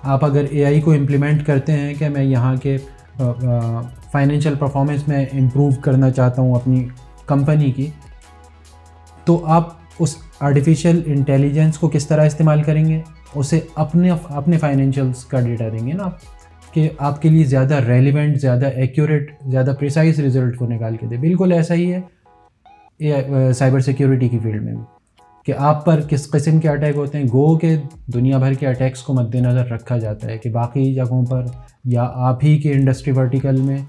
आप अगर एआई को इम्प्लीमेंट करते हैं कि मैं यहाँ के फाइनेंशियल परफॉर्मेंस में इम्प्रूव करना चाहता हूँ अपनी कंपनी की, तो आप उस आर्टिफिशियल इंटेलिजेंस को किस तरह इस्तेमाल करेंगे, उसे अपने फाइनेंशियल्स का डेटा देंगे ना कि आपके लिए ज़्यादा रेलिवेंट, ज़्यादा एक्यूरेट, ज़्यादा प्रिसाइज रिजल्ट को निकाल के दे। बिल्कुल ऐसा ही है साइबर सिक्योरिटी की फील्ड में भी कि आप पर किस किस्म के अटैक होते हैं। गो के दुनिया भर के अटैक्स को मद्देनज़र रखा जाता है कि बाकी जगहों पर या आप ही के इंडस्ट्री वर्टिकल में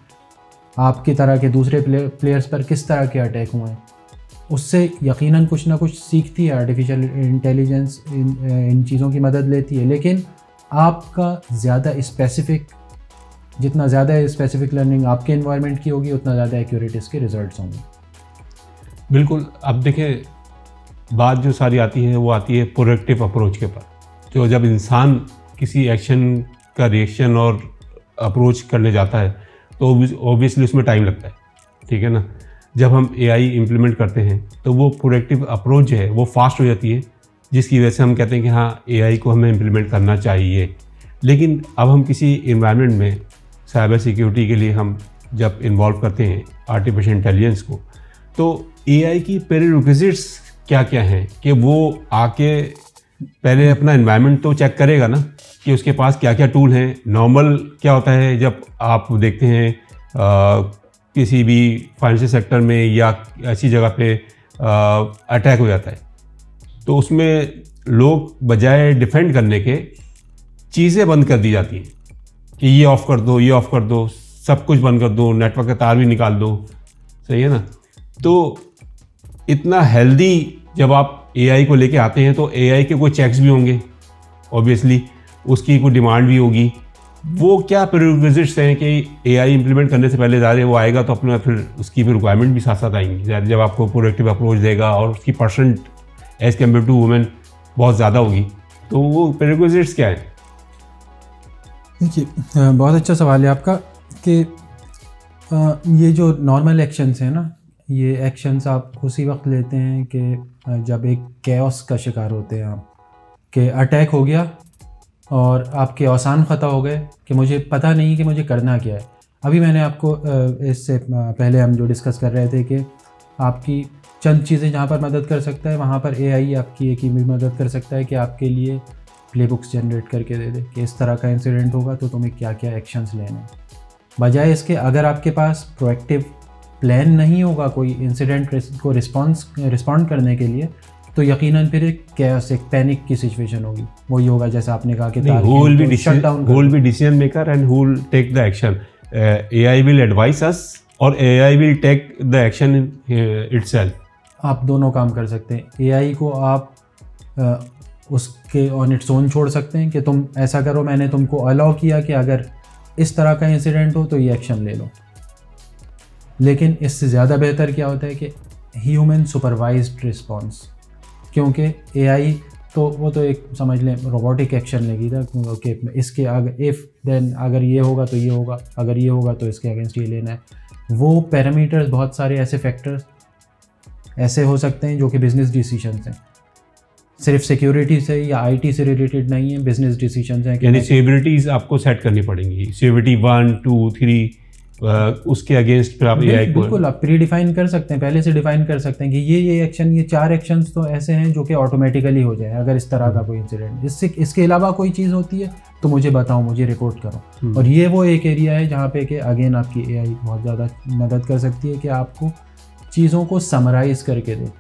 आपकी तरह के दूसरे प्लेयर्स पर किस तरह के अटैक हुए हैं। उससे यकीनन कुछ ना कुछ सीखती है आर्टिफिशियल इंटेलिजेंस, इन चीज़ों की मदद लेती है, लेकिन आपका जितना ज़्यादा स्पेसिफिक लर्निंग आपके इन्वायरमेंट की होगी, उतना ज़्यादा एक्यूरेट इसके रिजल्ट्स होंगे। बिल्कुल। अब देखें, बात जो सारी आती है वो आती है प्रोएक्टिव अप्रोच के ऊपर, जो जब इंसान किसी एक्शन का रिएक्शन और अप्रोच करने जाता है तो ऑब्वियसली उसमें टाइम लगता है, ठीक है ना। जब हम एआई इम्प्लीमेंट करते हैं तो वो प्रोएक्टिव अप्रोच जो है वो फास्ट हो जाती है, जिसकी वजह से हम कहते हैं कि हाँ, एआई को हमें इम्प्लीमेंट करना चाहिए। लेकिन अब हम किसी इन्वायरमेंट में साइबर सिक्योरिटी के लिए हम जब इन्वॉल्व करते हैं आर्टिफिशियल इंटेलिजेंस को, तो एआई की प्रीरिक्विजिट्स क्या क्या हैं कि वो आके पहले अपना एनवायरनमेंट तो चेक करेगा ना कि उसके पास क्या क्या टूल हैं। नॉर्मल क्या होता है, जब आप देखते हैं किसी भी फाइनेंशियल सेक्टर में या ऐसी जगह पे अटैक हो जाता है, तो उसमें लोग बजाय डिफेंड करने के चीज़ें बंद कर दी जाती हैं कि ये ऑफ़ कर दो, ये ऑफ़ कर दो, सब कुछ बंद कर दो, नेटवर्क का तार भी निकाल दो, सही है ना। तो इतना हेल्दी जब आप एआई को लेके आते हैं तो एआई के कोई चेक्स भी होंगे, ऑब्वियसली उसकी कोई डिमांड भी होगी वो क्या प्रीरिक्विजिट्स हैं कि एआई इंप्लीमेंट करने से पहले ज़्यादा वो आएगा तो अपना फिर उसकी भी रिक्वायरमेंट भी साथ साथ आएंगी, जब आपको प्रोएक्टिव अप्रोच देगा और उसकी percentage compare to women बहुत ज़्यादा होगी, तो वो प्रीरिक्विजिट्स क्या है? देखिए, बहुत अच्छा सवाल है आपका कि ये जो नॉर्मल एक्शंस हैं ना, ये एक्शंस आप उसी वक्त लेते हैं कि जब एक कैओस का शिकार होते हैं आप, कि अटैक हो गया और आपके औसान ख़ता हो गए कि मुझे पता नहीं कि मुझे करना क्या है। अभी मैंने आपको इससे पहले हम जो डिस्कस कर रहे थे कि आपकी चंद चीज़ें जहाँ पर मदद कर सकता है, वहाँ पर एआई आपकी एक ही मदद कर सकता है कि आपके लिए प्ले बुक्स जनरेट करके दे दे कि इस तरह का इंसिडेंट होगा तो तुम्हें क्या क्या एक्शंस लेने हैं। बजाय इसके अगर आपके पास प्रोएक्टिव प्लान नहीं होगा कोई इंसिडेंट को रिस्पॉन्ड करने के लिए, तो यकीनन फिर एक कैओस, एक पैनिक की सिचुएशन होगी। वही होगा जैसा आपने कहा कि who will be decision maker and who will take the action? AI will advise us or AI will take the action itself? आप दोनों काम कर सकते हैं। एआई को आप उसके ऑन इट्स ओन छोड़ सकते हैं कि तुम ऐसा करो, मैंने तुमको अलाउ किया कि अगर इस तरह का इंसिडेंट हो तो ये एक्शन ले लो। लेकिन इससे ज़्यादा बेहतर क्या होता है कि ह्यूमन सुपरवाइज्ड रिस्पॉन्स, क्योंकि एआई तो वो तो एक समझ लें रोबोटिक एक्शन लेगी था कि इसके आगे इफ़ देन अगर ये होगा तो ये होगा, अगर ये होगा तो इसके अगेंस्ट ये लेना है। वो पैरामीटर्स, बहुत सारे ऐसे फैक्टर्स ऐसे हो सकते हैं जो कि बिज़नेस डिसीजंस हैं, सिर्फ सिक्योरिटी से या आईटी से रिलेटेड नहीं है, बिजनेस डिसीजंस हैं। यानी सेवरिटीज़ आपको सेट करनी पड़ेंगी, सेवरिटी 1 2 3 उसके अगेंस्ट फिर आप एआई को बिल्कुल आप प्री डिफाइन कर सकते हैं, पहले से डिफाइन कर सकते हैं कि ये एक्शन, ये 4 एक्शंस तो ऐसे हैं जो कि ऑटोमेटिकली हो जाए अगर इस तरह का कोई इंसिडेंट। इसके अलावा कोई चीज़ होती है तो मुझे बताओ, मुझे रिपोर्ट करो। और ये वो एक एरिया है जहाँ पे कि अगेन आपकी एआई बहुत ज़्यादा मदद कर सकती है कि आपको चीज़ों को समराइज़ करके दे।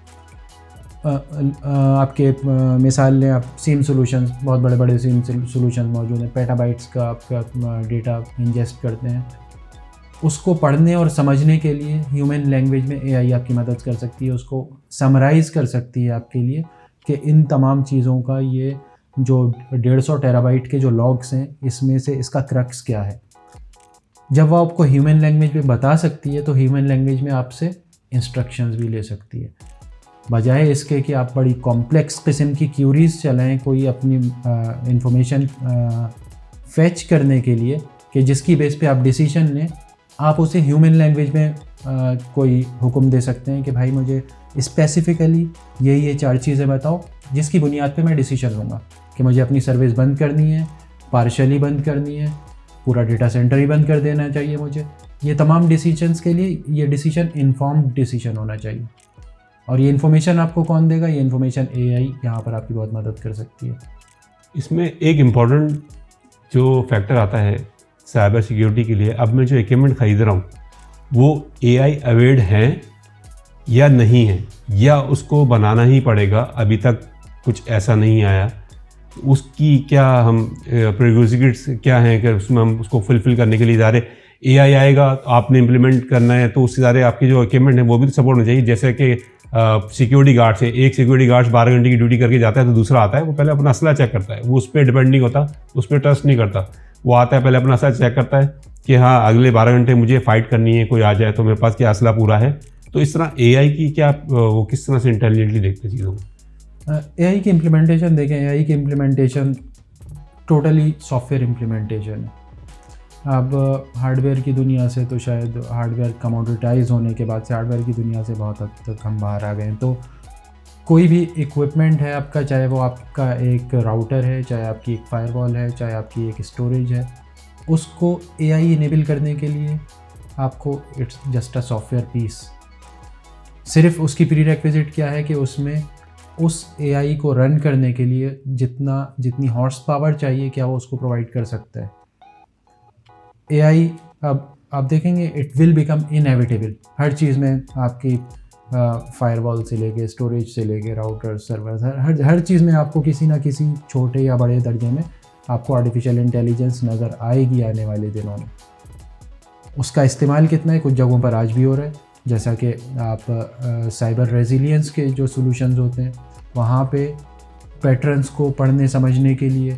आपके मिसाल लें आप, सीम सॉल्यूशंस, बहुत बड़े बड़े सीम सॉल्यूशंस मौजूद हैं, पेटाबाइट्स का आपका डेटा इंजेस्ट करते हैं। उसको पढ़ने और समझने के लिए ह्यूमन लैंग्वेज में एआई आपकी मदद कर सकती है, उसको समराइज़ कर सकती है आपके लिए कि इन तमाम चीज़ों का ये जो 150 टेराबाइट के जो लॉग्स हैं इसमें से इसका क्रक्स क्या है। जब वो आपको ह्यूमन लैंग्वेज में बता सकती है तो ह्यूमन लैंग्वेज में आपसे इंस्ट्रक्शंस भी ले सकती है, बजाय इसके कि आप बड़ी कॉम्प्लेक्स किस्म की क्यूरीज चलाएं कोई अपनी इंफॉर्मेशन फैच करने के लिए कि जिसकी बेस पे आप डिसीजन लें। आप उसे ह्यूमन लैंग्वेज में कोई हुक्म दे सकते हैं कि भाई मुझे स्पेसिफिकली ये 4 चीज़ें बताओ जिसकी बुनियाद पे मैं डिसीजन लूँगा कि मुझे अपनी सर्विस बंद करनी है, पार्शली बंद करनी है, पूरा डेटा सेंटर ही बंद कर देना चाहिए मुझे। ये तमाम डिसीजंस के लिए ये डिसीजन इन्फॉर्म्ड डिसीजन होना चाहिए। और ये इन्फॉर्मेशन आपको कौन देगा? ये इन्फॉर्मेशन एआई यहाँ पर आपकी बहुत मदद कर सकती है। इसमें एक इम्पॉर्टेंट जो फैक्टर आता है साइबर सिक्योरिटी के लिए, अब मैं जो इक्विपमेंट ख़रीद रहा हूँ वो एआई अवेयर्ड हैं या नहीं है, या उसको बनाना ही पड़ेगा, अभी तक कुछ ऐसा नहीं आया। उसकी क्या हम प्रीरिक्विजिट्स क्या हैं कि उसमें हम उसको फुलफिल करने के लिए जा रहे एआई आएगा, आपने इम्प्लीमेंट करना है तो उससे ज़्यादा आपके जो इक्विपमेंट है वो भी तो सपोर्ट होना चाहिए। जैसे कि सिक्योरिटी गार्ड से एक सिक्योरिटी गार्ड 12 घंटे की ड्यूटी करके जाता है तो दूसरा आता है, वो पहले अपना असला चेक करता है, वो उस पर डिपेंड नहीं होता, उस पर ट्रस्ट नहीं करता। वो आता है पहले अपना असला चेक करता है कि हाँ अगले 12 घंटे मुझे फाइट करनी है, कोई आ जाए तो मेरे पास क्या असला पूरा है। तो इस तरह एआई की क्या वो किस तरह से इंटेलिजेंटली देखते चीज़ों को? एआई की इम्प्लीमेंटेशन देखें, एआई की इम्प्लीमेंटेशन टोटली सॉफ्टवेयर इम्प्लीमेंटेशन है। अब हार्डवेयर की दुनिया से तो शायद हार्डवेयर कमोडिटाइज होने के बाद से हार्डवेयर की दुनिया से बहुत हद तक हम बाहर आ गए हैं। तो कोई भी इक्विपमेंट है आपका, चाहे वो आपका एक राउटर है, चाहे आपकी एक फायरवॉल है, चाहे आपकी एक स्टोरेज है, उसको एआई इनेबल करने के लिए आपको it's just a software piece. सिर्फ उसकी प्रीरेक्विजिट क्या है कि उसमें उस एआई को रन करने के लिए जितनी हॉर्स पावर चाहिए क्या वो उसको प्रोवाइड कर सकता है। एआई अब आप देखेंगे इट विल बिकम इनएविटेबल हर चीज़ में, आपकी फायरवॉल से लेके स्टोरेज से लेके राउटर सर्वर, हर चीज़ में आपको किसी ना किसी छोटे या बड़े दर्जे में आपको आर्टिफिशियल इंटेलिजेंस नज़र आएगी आने वाले दिनों में। उसका इस्तेमाल कितना है, कुछ जगहों पर आज भी हो रहा है, जैसा कि आप साइबर रेजिलियंस के जो सॉल्यूशंस होते हैं वहाँ पे पैटर्न्स को पढ़ने समझने के लिए,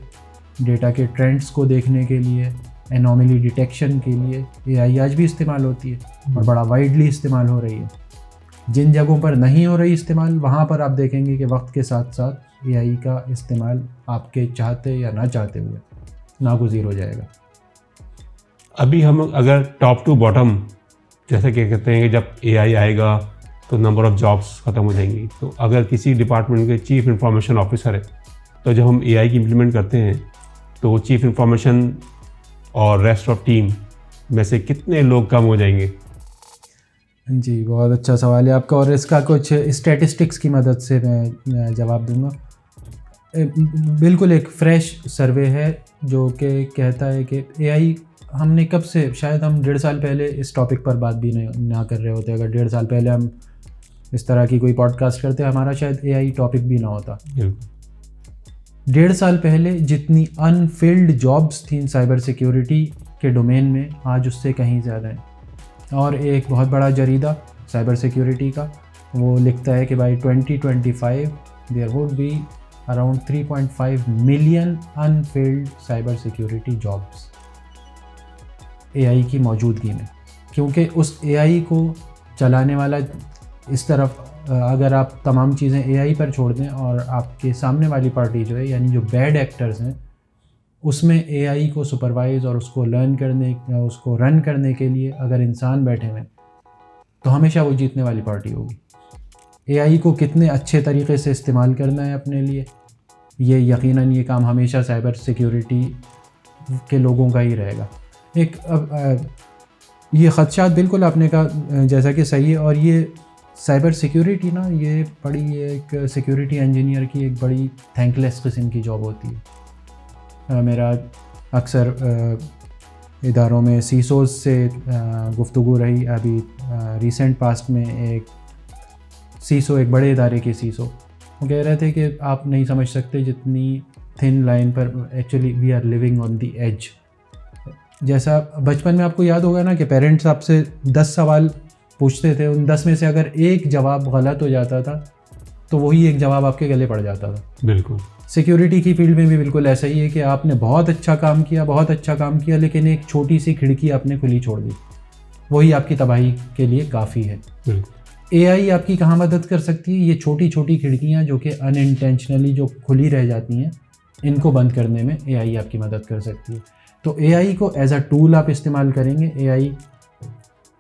डेटा के ट्रेंड्स को देखने के लिए, एनोमली डिटेक्शन के लिए एआई आज भी इस्तेमाल होती है और बड़ा वाइडली इस्तेमाल हो रही है। जिन जगहों पर नहीं हो रही इस्तेमाल, वहाँ पर आप देखेंगे कि वक्त के साथ साथ एआई का इस्तेमाल आपके चाहते या ना चाहते हुए नागुज़ीर हो जाएगा। अभी हम अगर टॉप टू बॉटम जैसे कि कहते हैं कि जब एआई आएगा तो नंबर ऑफ जॉब्स ख़त्म हो जाएंगी, तो अगर किसी डिपार्टमेंट के चीफ इंफॉर्मेशन ऑफिसर है तो जब हम एआई की इम्प्लीमेंट करते हैं तो चीफ इंफॉर्मेशन और रेस्ट ऑफ टीम में से कितने लोग कम हो जाएंगे? जी, बहुत अच्छा सवाल है आपका, और इसका कुछ स्टैटिस्टिक्स की मदद से मैं जवाब दूंगा। बिल्कुल एक फ्रेश सर्वे है जो कि कहता है कि एआई, हमने कब से, शायद हम 1.5 साल पहले इस टॉपिक पर बात भी ना कर रहे होते। अगर 1.5 साल पहले हम इस तरह की कोई पॉडकास्ट करते, हमारा शायद एआई टॉपिक भी ना होता। 1.5 साल पहले जितनी अनफिल्ड जॉब्स थी साइबर सिक्योरिटी के डोमेन में, आज उससे कहीं ज़्यादा हैं। और एक बहुत बड़ा जरीदा साइबर सिक्योरिटी का, वो लिखता है कि by 2025 there would be around 3.5 million unfilled cyber security jobs AI की मौजूदगी में। क्योंकि उस एआई को चलाने वाला, इस तरफ अगर आप तमाम चीज़ें एआई पर छोड़ दें और आपके सामने वाली पार्टी जो है, यानी जो बैड एक्टर्स हैं, उसमें एआई को सुपरवाइज़ और उसको लर्न करने, उसको रन करने के लिए अगर इंसान बैठे हुए तो हमेशा वो जीतने वाली पार्टी होगी। एआई को कितने अच्छे तरीके से इस्तेमाल करना है अपने लिए, ये यकीनन ये काम हमेशा साइबर सिक्योरिटी के लोगों का ही रहेगा। एक ये ख़दशात बिल्कुल आपने कहा जैसा कि सही है, और ये साइबर सिक्योरिटी ना, ये बड़ी एक सिक्योरिटी इंजीनियर की एक बड़ी थैंकलेस किस्म की जॉब होती है। मेरा अक्सर इदारों में सीसोज से गुफ्तगू रही। अभी रिसेंट पास्ट में एक सीसो, एक बड़े इदारे के सीसो, वो कह रहे थे कि आप नहीं समझ सकते जितनी थिन लाइन पर actually we are living on the edge. जैसा बचपन में आपको याद होगा ना कि पेरेंट्स आपसे 10 सवाल पूछते थे, उन 10 में से अगर एक जवाब गलत हो जाता था तो वही एक जवाब आपके गले पड़ जाता था। बिल्कुल सिक्योरिटी की फील्ड में भी बिल्कुल ऐसा ही है कि आपने बहुत अच्छा काम किया, लेकिन एक छोटी सी खिड़की आपने खुली छोड़ दी, वही आपकी तबाही के लिए काफ़ी है। एआई आपकी कहाँ मदद कर सकती है? ये छोटी छोटी खिड़कियाँ जो कि अनइंटेंशनली जो खुली रह जाती हैं, इनको बंद करने में एआई आपकी मदद कर सकती है। तो एआई को एज अ टूल आप इस्तेमाल करेंगे। एआई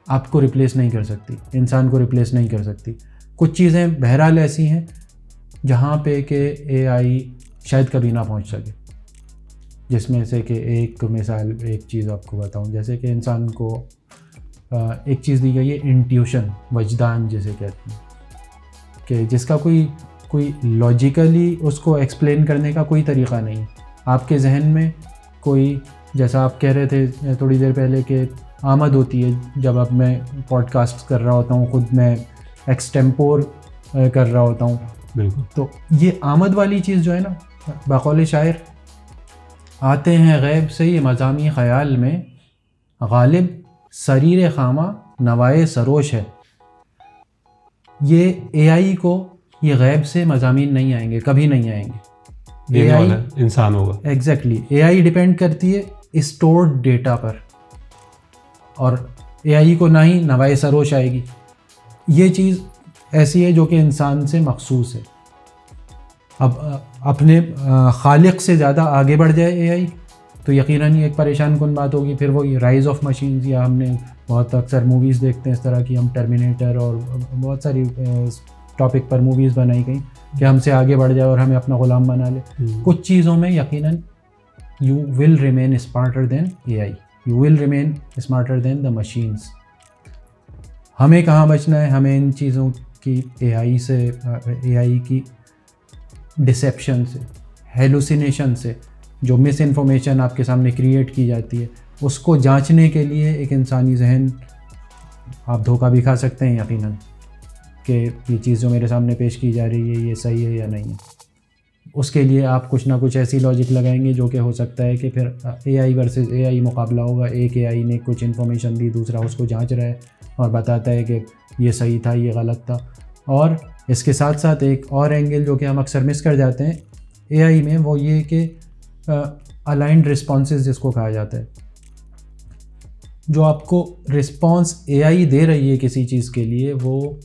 आपको रिप्लेस नहीं कर सकती, इंसान को रिप्लेस नहीं कर सकती। कुछ चीज़ें बहरहाल ऐसी हैं जहाँ पे कि एआई शायद कभी ना पहुँच सके, जिसमें से कि एक मिसाल, एक चीज़ आपको बताऊँ, जैसे कि इंसान को एक चीज़ दी गई है इंट्यूशन, वजदान जिसे कहते हैं, कि जिसका कोई लॉजिकली उसको एक्सप्लेन करने का कोई तरीक़ा नहीं। आपके जहन में कोई, जैसा आप कह रहे थे थोड़ी देर पहले, कि आमद होती है जब अब मैं पॉडकास्ट कर रहा होता हूँ, ख़ुद मैं एक्सटेम्पोर कर रहा होता हूँ। बिल्कुल। तो ये आमद वाली चीज़ जो है ना, बकौल शायर, आते हैं गैब से ये मज़ामी ख़याल में, गालिब सरीर खामा नवाए सरोश है। ये एआई को ये गैब से मज़ामीन नहीं आएंगे, कभी नहीं आएंगे। एआई इंसान होगा। एग्जैक्टली। एआई डिपेंड करती है स्टोर्ड डेटा पर, और एआई को ना ही नवाए सरोश आएगी। ये चीज़ ऐसी है जो कि इंसान से मखसूस है। अब अपने खालिक से ज़्यादा आगे बढ़ जाए एआई तो यकीनन ही एक परेशान कुन बात होगी। फिर वो राइज़ ऑफ मशीन्स, या हमने बहुत अक्सर मूवीज़ देखते हैं इस तरह की, हम टर्मिनेटर और बहुत सारी टॉपिक पर मूवीज़ बनाई गई कि हमसे आगे बढ़ जाए और हमें अपना ग़ुलाम बना ले। कुछ चीज़ों में यकीनन you will remain smarter than AI, you will remain smarter than the machines. हमें कहाँ बचना है? हमें इन चीज़ों की, एआई की डिसेप्शन से, हेलुसिनेशन से, जो मिस इन्फॉर्मेशन आपके सामने क्रिएट की जाती है, उसको जांचने के लिए एक इंसानी जहन, आप धोखा भी खा सकते हैं यकीनन कि ये चीज़ जो मेरे सामने पेश की जा रही है ये सही है या नहीं है। उसके लिए आप कुछ ना कुछ ऐसी लॉजिक लगाएंगे जो कि हो सकता है कि फिर एआई वर्सेस एआई मुकाबला होगा। एक एआई ने कुछ इन्फॉर्मेशन दी, दूसरा उसको जांच रहा है और बताता है कि ये सही था, ये गलत था। और इसके साथ साथ एक और एंगल जो कि हम अक्सर मिस कर जाते हैं एआई में, वो ये कि अलाइंड रिस्पॉन्सेज जिसको कहा जाता है, जो आपको रिस्पॉन्स एआई दे रही है किसी चीज़ के लिए, वो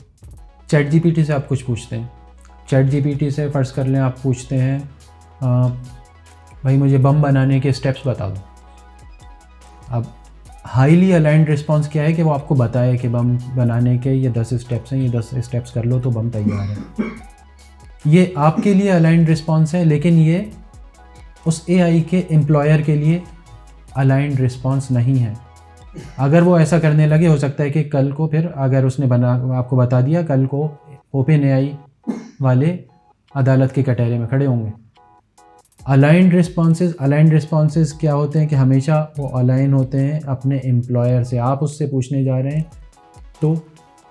चैट जीपीटी से आप कुछ पूछते हैं। चैट जीपीटी से फ़र्ज़ कर लें आप पूछते हैं भाई मुझे बम बनाने के स्टेप्स बता दो। अब हाईली अलाइंड रिस्पॉन्स क्या है कि वो आपको बताए कि बम बनाने के ये 10 स्टेप्स हैं, ये 10 स्टेप्स कर लो तो बम तैयार है। ये आपके लिए अलाइंड रिस्पॉन्स है, लेकिन ये उस एआई के एम्प्लॉयर के लिए अलाइंड रिस्पॉन्स नहीं है। अगर वो ऐसा करने लगे, हो सकता है कि कल को फिर अगर उसने आपको बता दिया, कल को ओपन एआई वाले अदालत के कटहरे में खड़े होंगे। अलाइंड रिस्पॉन्सेस क्या होते हैं कि हमेशा वो अलाइन होते हैं अपने एम्प्लॉयर से। आप उससे पूछने जा रहे हैं तो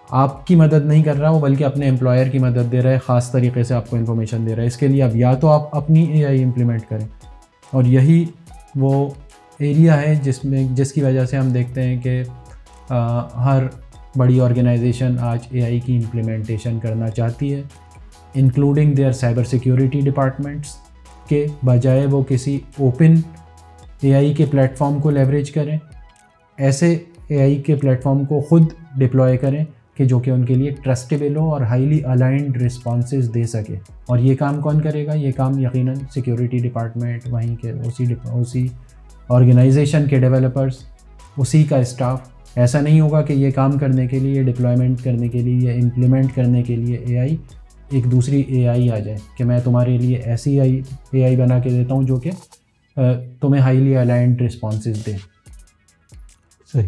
आपकी मदद नहीं कर रहा वो, बल्कि अपने एम्प्लॉयर की मदद दे रहा है, ख़ास तरीके से आपको इन्फॉर्मेशन दे रहा है। इसके लिए अब या तो आप अपनी एआई इम्प्लीमेंट करें, और यही वो एरिया है जिसकी वजह से हम देखते हैं कि हर बड़ी ऑर्गेनाइजेशन आज एआई की इम्प्लीमेंटेशन करना चाहती है, including there cyber security departments, के बजाय वो किसी ओपन एआई के प्लेटफॉर्म को लेवरेज करें, ऐसे एआई के प्लेटफॉर्म को खुद डिप्लॉय करें कि जो कि उनके लिए ट्रस्टेबल हो और हाईली अलाइंड रिस्पॉन्सेज दे सके। और ये काम कौन करेगा? ये काम यकीनन सिक्योरिटी डिपार्टमेंट, वहीं के उसी ऑर्गेनाइजेशन के डेवलपर्स, उसी का स्टाफ। ऐसा नहीं होगा कि ये काम करने के लिए, डिप्लॉयमेंट करने के लिए या इम्प्लीमेंट करने के लिए एआई एक दूसरी एआई आ जाए कि मैं तुम्हारे लिए ऐसी एआई बना के देता हूँ जो कि तुम्हें हाईली अलाइंड रिस्पॉन्सेज दे। सही,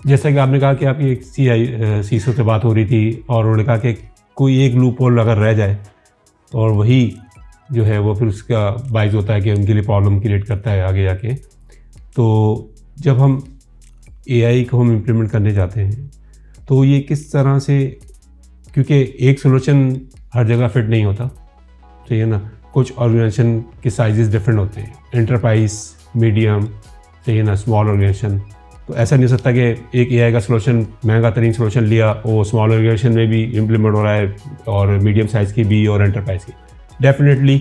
जैसा कि आपने कहा कि आपकी एक सीईओ से बात हो रही थी और उन्होंने कहा कि कोई एक लूप होल अगर रह जाए और वही जो है वो फिर उसका बाइस होता है कि उनके लिए प्रॉब्लम क्रिएट करता है आगे जाके। तो जब हम एआई को हम इम्प्लीमेंट करने जाते हैं तो ये किस तरह से, क्योंकि एक सोल्यूशन हर जगह फिट नहीं होता, सही है ना। कुछ ऑर्गेनाइजेशन के साइजेस डिफरेंट होते हैं, एंटरप्राइज, मीडियम, सही है ना, स्मॉल ऑर्गेनाइजेशन। तो ऐसा नहीं हो सकता कि एक एआई का सोल्यूशन, महंगा तरीन सोल्यूशन लिया, वो स्मॉल ऑर्गेनाइजेशन में भी इम्प्लीमेंट हो रहा है और मीडियम साइज़ की भी और एंटरप्राइज की। डेफिनेटली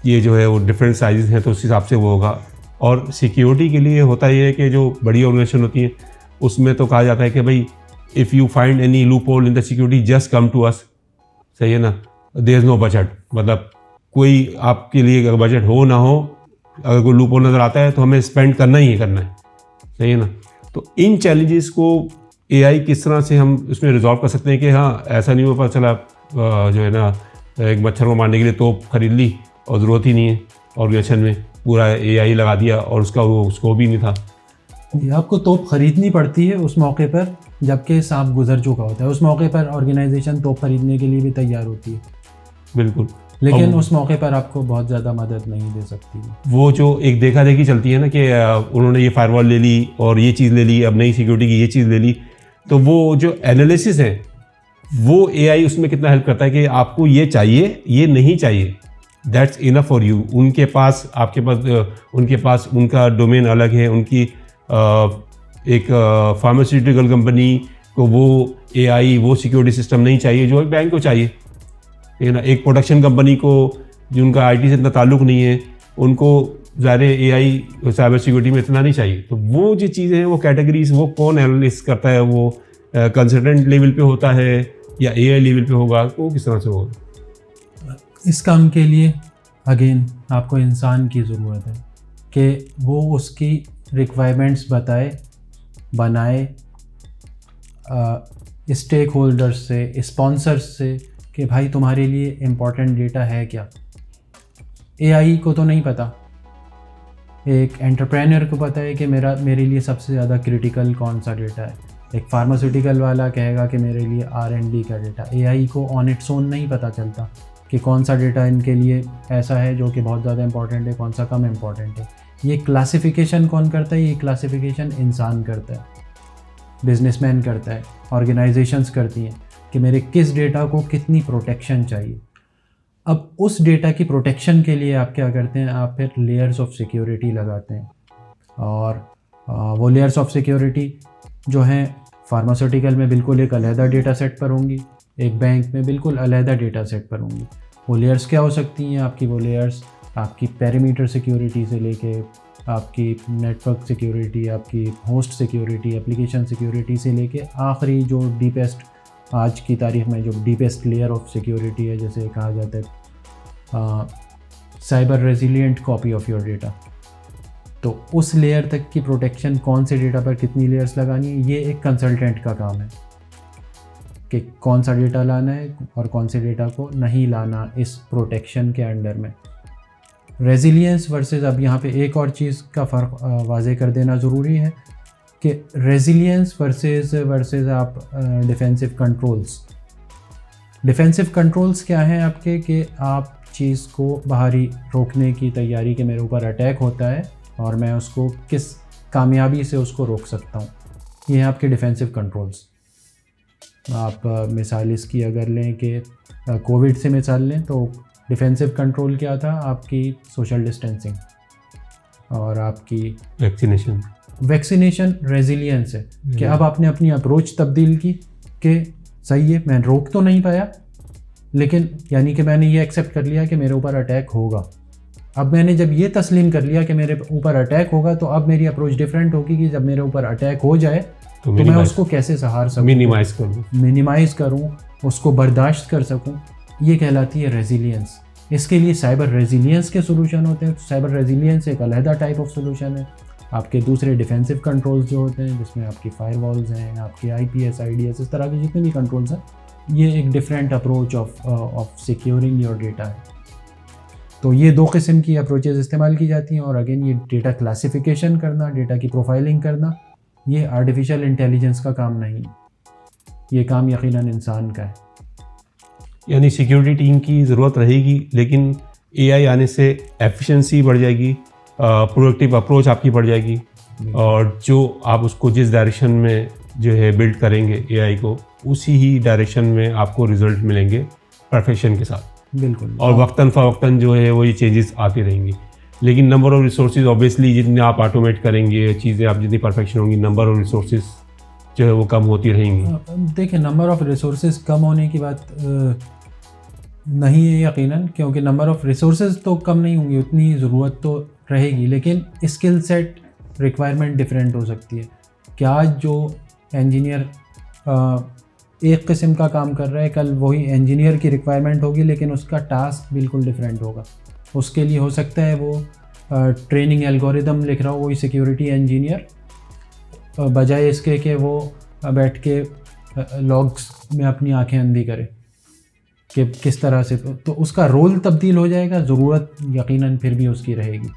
ये जो है वो डिफरेंट साइजेस हैं तो उस हिसाब से वो होगा। और सिक्योरिटी के लिए होता ये है कि जो बड़ी ऑर्गेनाइजेशन होती हैं उसमें तो कहा जाता है कि भाई if you find any loophole in the security just come to us, सही है ना, देयर इज़ नो बजट। मतलब कोई आपके लिए अगर बजट हो ना हो, अगर कोई लूप होल नज़र आता है तो हमें स्पेंड करना ही करना है, सही है ना। तो इन चैलेंजेस को एआई किस तरह से हम उसमें रिजॉल्व कर सकते हैं कि हाँ ऐसा नहीं हो पता चला जो है ना एक मच्छर को मारने के लिए तोप खरीद ली और ज़रूरत ही नहीं है, ऑर्गेनाइजेशन में पूरा एआई लगा दिया और उसका वो स्कोप ही नहीं था। ये आपको तोप खरीदनी पड़ती है उस मौके पर जबकि सांप गुजर चुका होता है। उस मौके पर ऑर्गेनाइजेशन तोप खरीदने के लिए भी तैयार होती है, बिल्कुल, लेकिन उस मौके पर आपको बहुत ज़्यादा मदद नहीं दे सकती। वो जो एक देखा देखी चलती है ना कि उन्होंने ये फायरवॉल ले ली और ये चीज़ ले ली, अब नई सिक्योरिटी की ये चीज़ ले ली, तो वो जो एनालिसिस है वो एआई उसमें कितना हेल्प करता है कि आपको ये चाहिए, ये नहीं चाहिए, दैट्स इनफ फॉर यू। उनके पास आपके पास उनके पास उनका डोमेन अलग है। उनकी एक फार्मास्यूटिकल कंपनी को वो एआई, वो सिक्योरिटी सिस्टम नहीं चाहिए जो एक बैंक को चाहिए, है ना। एक प्रोडक्शन कंपनी को जिनका आईटी से इतना ताल्लुक़ नहीं है, उनको ज़्यादा एआई साइबर सिक्योरिटी में इतना नहीं चाहिए। तो वो जो चीज़ें हैं, वो कैटेगरीज, वो कौन एनालिसिस करता है, वो कंसल्टेंट लेवल पे होता है या एआई लेवल पे होगा, वो किस तरह से होगा? इस काम के लिए अगेन आपको इंसान की ज़रूरत है कि वो उसकी रिक्वायरमेंट्स बनाए स्टेक होल्डर्स से, स्पॉन्सर्स से कि भाई तुम्हारे लिए इम्पोर्टेंट डेटा है क्या। एआई को तो नहीं पता, एक एंटरप्रेन्योर को पता है कि मेरे लिए सबसे ज़्यादा क्रिटिकल कौन सा डेटा है। एक फार्मास्यूटिकल वाला कहेगा कि मेरे लिए R&D का डेटा। एआई को ऑन इट्स ओन नहीं पता चलता कि कौन सा डेटा इनके लिए ऐसा है जो कि बहुत ज़्यादा इंपॉर्टेंट है, कौन सा कम इम्पॉर्टेंट है। ये क्लासिफिकेशन कौन करता है? ये क्लासिफिकेशन इंसान करता है, बिजनेसमैन करता है, ऑर्गेनाइजेशंस करती हैं कि मेरे किस डेटा को कितनी प्रोटेक्शन चाहिए। अब उस डेटा की प्रोटेक्शन के लिए आप क्या करते हैं? आप फिर लेयर्स ऑफ सिक्योरिटी लगाते हैं, और वो लेयर्स ऑफ सिक्योरिटी जो हैं फार्मास्यूटिकल में बिल्कुल एक अलहदा डेटा सेट पर होंगी, एक बैंक में बिल्कुल अलहदा डेटा सेट पर होंगी। वो लेयर्स क्या हो सकती हैं आपकी? वो लेयर्स आपकी पेरीमीटर सिक्योरिटी से लेके आपकी नेटवर्क सिक्योरिटी, आपकी होस्ट सिक्योरिटी, एप्लीकेशन सिक्योरिटी से लेके आखिरी जो डीपेस्ट आज की तारीख में जो डीपेस्ट लेयर ऑफ सिक्योरिटी है, जैसे कहा जाता है cyber resilient copy of your data, तो उस लेयर तक की प्रोटेक्शन कौन से डेटा पर कितनी लेयर्स लगानी है, ये एक कंसल्टेंट का काम है कि कौन सा डेटा लाना है और कौन से डेटा को नहीं लाना इस प्रोटेक्शन के अंडर में। रेजिलियंस वर्सेस, अब यहाँ पे एक और चीज़ का फ़र्क वाज़े कर देना ज़रूरी है कि रेजिलियंस वर्सेस आप डिफेंसिव कंट्रोल्स। डिफेंसिव कंट्रोल्स क्या हैं आपके, कि आप चीज़ को बाहरी रोकने की तैयारी के मेरे ऊपर अटैक होता है और मैं उसको किस कामयाबी से उसको रोक सकता हूँ, ये हैं आपके डिफेंसिव कंट्रोल्स। आप मिसाल इसकी अगर लें कि कोविड से मिसाल लें तो डिफेंसिव कंट्रोल क्या था, आपकी सोशल डिस्टेंसिंग और आपकी वैक्सीनेशन रेजिलियंस है कि अब आपने अपनी अप्रोच तब्दील की कि सही है, मैं रोक तो नहीं पाया, लेकिन यानी कि मैंने ये एक्सेप्ट कर लिया कि मेरे ऊपर अटैक होगा। अब मैंने जब ये तस्लीम कर लिया कि मेरे ऊपर अटैक होगा, तो अब मेरी अप्रोच डिफरेंट होगी कि जब मेरे ऊपर अटैक हो जाए तो मैं उसको कैसे सहार सकूं, मिनिमाइज़ करूं, उसको बर्दाश्त कर सकूं। ये कहलाती है रेजिलियंस। इसके लिए साइबर रेजिलियंस के सोल्यूशन होते हैं। तो साइबर रेजिलियंस एक अलहदा टाइप ऑफ सोल्यूशन है। आपके दूसरे डिफेंसिव कंट्रोल्स जो होते हैं, जिसमें आपकी फायरवॉल्स हैं, आपके IPS IDS, इस तरह के जितने भी कंट्रोल्स हैं, ये एक different approach of securing your data है। तो ये दो किस्म की अप्रोचेस इस्तेमाल की जाती हैं। और अगेन ये डेटा क्लासिफिकेशन करना, डेटा की प्रोफाइलिंग करना, ये आर्टिफिशियल इंटेलिजेंस का काम नहीं है, ये काम यकीनन इंसान का है। यानी सिक्योरिटी टीम की ज़रूरत रहेगी, लेकिन AI आने से एफिशिएंसी बढ़ जाएगी, प्रोएक्टिव अप्रोच आपकी बढ़ जाएगी, और जो आप उसको जिस डायरेक्शन में जो है बिल्ड करेंगे AI को, उसी ही डायरेक्शन में आपको रिजल्ट मिलेंगे परफेक्शन के साथ। बिल्कुल। और वक्तन फ़वक्तन जो है वो ये चेंजेस आती रहेंगी। लेकिन नंबर ऑफ रिसोर्सेज ऑब्वियसली जितने आप ऑटोमेट करेंगे चीज़ें, आप जितनी परफेक्शन होंगी, नंबर ऑफ रिसोर्सेज जो है वो कम होती रहेंगी। देखिए, नंबर ऑफ रिसोर्सेज कम होने की बात नहीं है यकीनन, क्योंकि नंबर ऑफ रिसोर्सेज तो कम नहीं होंगी, उतनी ज़रूरत तो रहेगी, लेकिन स्किल सेट रिक्वायरमेंट डिफरेंट हो सकती है। क्या जो इंजीनियर एक किस्म का काम कर रहा है, कल वही इंजीनियर की रिक्वायरमेंट होगी, लेकिन उसका टास्क बिल्कुल डिफरेंट होगा। उसके लिए हो सकता है वो ट्रेनिंग एल्गोरिदम लिख रहा हो, वही सिक्योरिटी इंजीनियर, बजाय इसके कि वो बैठ के लॉग्स में अपनी आंखें अंधी करे कि किस तरह से, तो उसका रोल तब्दील हो जाएगा, ज़रूरत यकीनन फिर भी उसकी रहेगी।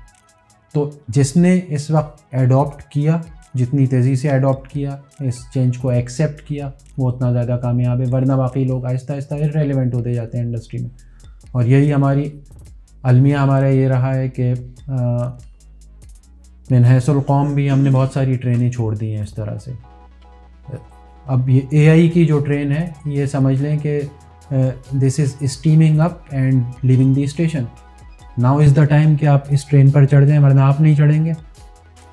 तो जिसने इस वक्त एडॉप्ट किया, जितनी तेज़ी से एडॉप्ट किया, इस चेंज को एक्सेप्ट किया, वो उतना ज़्यादा कामयाब है, वरना बाकी लोग आहिस्ता आहिस्ता इररेलेवेंट होते जाते हैं इंडस्ट्री में। और यही हमारी अलमिया हमारा ये रहा है कि मिनहसुल कौम भी हमने बहुत सारी ट्रेनें छोड़ दी हैं इस तरह से। अब ये AI की जो ट्रेन है, ये समझ लें कि this is steaming up and leaving the station. Now is the time कि आप इस ट्रेन पर चढ़ जाएं, वरना आप नहीं चढ़ेंगे,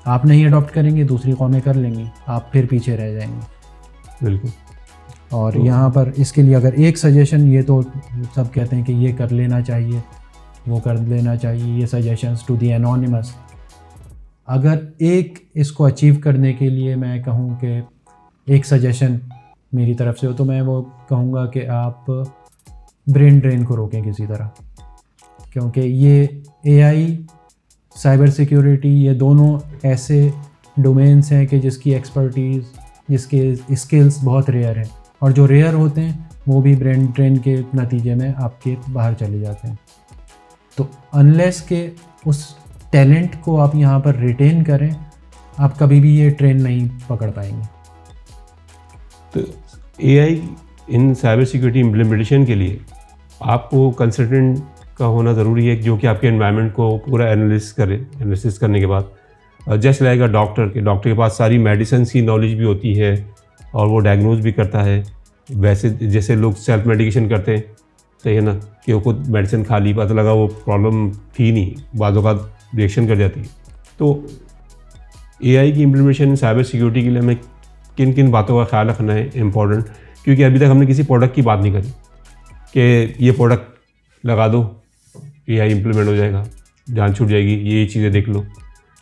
आप नहीं अडॉप्ट करेंगे, दूसरी कौमें कर लेंगी, आप फिर पीछे रह जाएंगे। बिल्कुल। और यहाँ पर इसके लिए अगर एक सजेशन, ये तो सब कहते हैं कि ये कर लेना चाहिए, वो कर लेना चाहिए, ये सजेशंस टू दी एनोनिमस। अगर एक इसको अचीव करने के लिए मैं कहूँ कि एक सजेशन मेरी तरफ से हो, तो मैं वो कहूँगा कि आप ब्रेन ड्रेन को रोकें किसी तरह, क्योंकि ये AI, साइबर सिक्योरिटी, ये दोनों ऐसे डोमेन्स हैं कि जिसकी एक्सपर्टीज़, जिसके स्किल्स बहुत रेयर हैं, और जो रेयर होते हैं वो भी ब्रेन ड्रेन के नतीजे में आपके बाहर चले जाते हैं। तो अनलेस के उस टैलेंट को आप यहाँ पर रिटेन करें, आप कभी भी ये ट्रेन नहीं पकड़ पाएंगे। तो AI इन साइबर सिक्योरिटी इम्प्लीमेंटेशन के लिए आपको कंसल्टेंट का होना ज़रूरी है, जो कि आपके एनवायरनमेंट को पूरा एनालिसिस करने के बाद, जस्ट लाइक अ डॉक्टर के पास सारी मेडिसिन की नॉलेज भी होती है और वो डायग्नोज भी करता है। वैसे जैसे लोग सेल्फ मेडिकेशन करते हैं, सही है ना, कि वो खुद मेडिसिन खा ली, पता लगा वो प्रॉब्लम थी नहीं, बाज़ों का रिएक्शन कर जाती है। तो AI की इम्प्लीमेंटेशन साइबर सिक्योरिटी के लिए हमें किन किन बातों का ख्याल रखना है इम्पॉर्टेंट, क्योंकि अभी तक हमने किसी प्रोडक्ट की बात नहीं करी कि ये प्रोडक्ट लगा दो AI इम्प्लीमेंट हो जाएगा, जान छूट जाएगी, ये चीज़ें देख लो।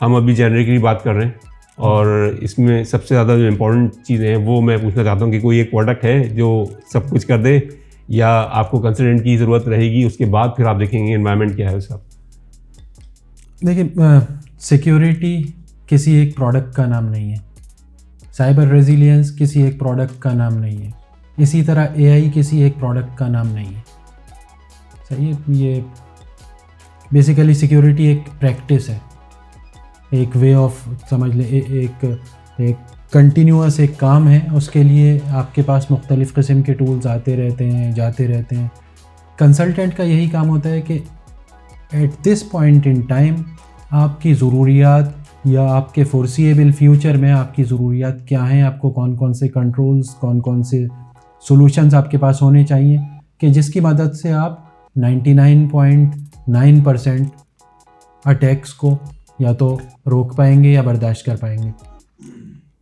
हम अभी जेनरिकली बात कर रहे हैं, और इसमें सबसे ज़्यादा जो इम्पोर्टेंट चीज़ें हैं वो मैं पूछना चाहता हूँ कि कोई एक प्रोडक्ट है जो सब कुछ कर दे, या आपको कंसल्टेंट की ज़रूरत रहेगी, उसके बाद फिर आप देखेंगे एनवायरनमेंट क्या है उसका? देखिए, सिक्योरिटी किसी एक प्रोडक्ट का नाम नहीं है, साइबर रेजिलियंस किसी एक प्रोडक्ट का नाम नहीं है, इसी तरह एआई किसी एक प्रोडक्ट का नाम नहीं है। सही है, ये बेसिकली सिक्योरिटी एक प्रैक्टिस है, एक वे ऑफ समझ लें, एक कंटिन्यूअस एक काम है। उसके लिए आपके पास मुख्तलिफ़ किस्म के टूल्स आते रहते हैं, जाते रहते हैं। कंसल्टेंट का यही काम होता है कि at this point in time आपकी ज़रूरियात या आपके फोर्सिएबल फ्यूचर में आपकी ज़रूरियात क्या हैं, आपको कौन कौन से कंट्रोल्स, कौन कौन से सॉल्यूशंस आपके पास होने चाहिए कि जिसकी मदद से आप 99.9% अटैक्स को या तो रोक पाएंगे या बर्दाश्त कर पाएंगे।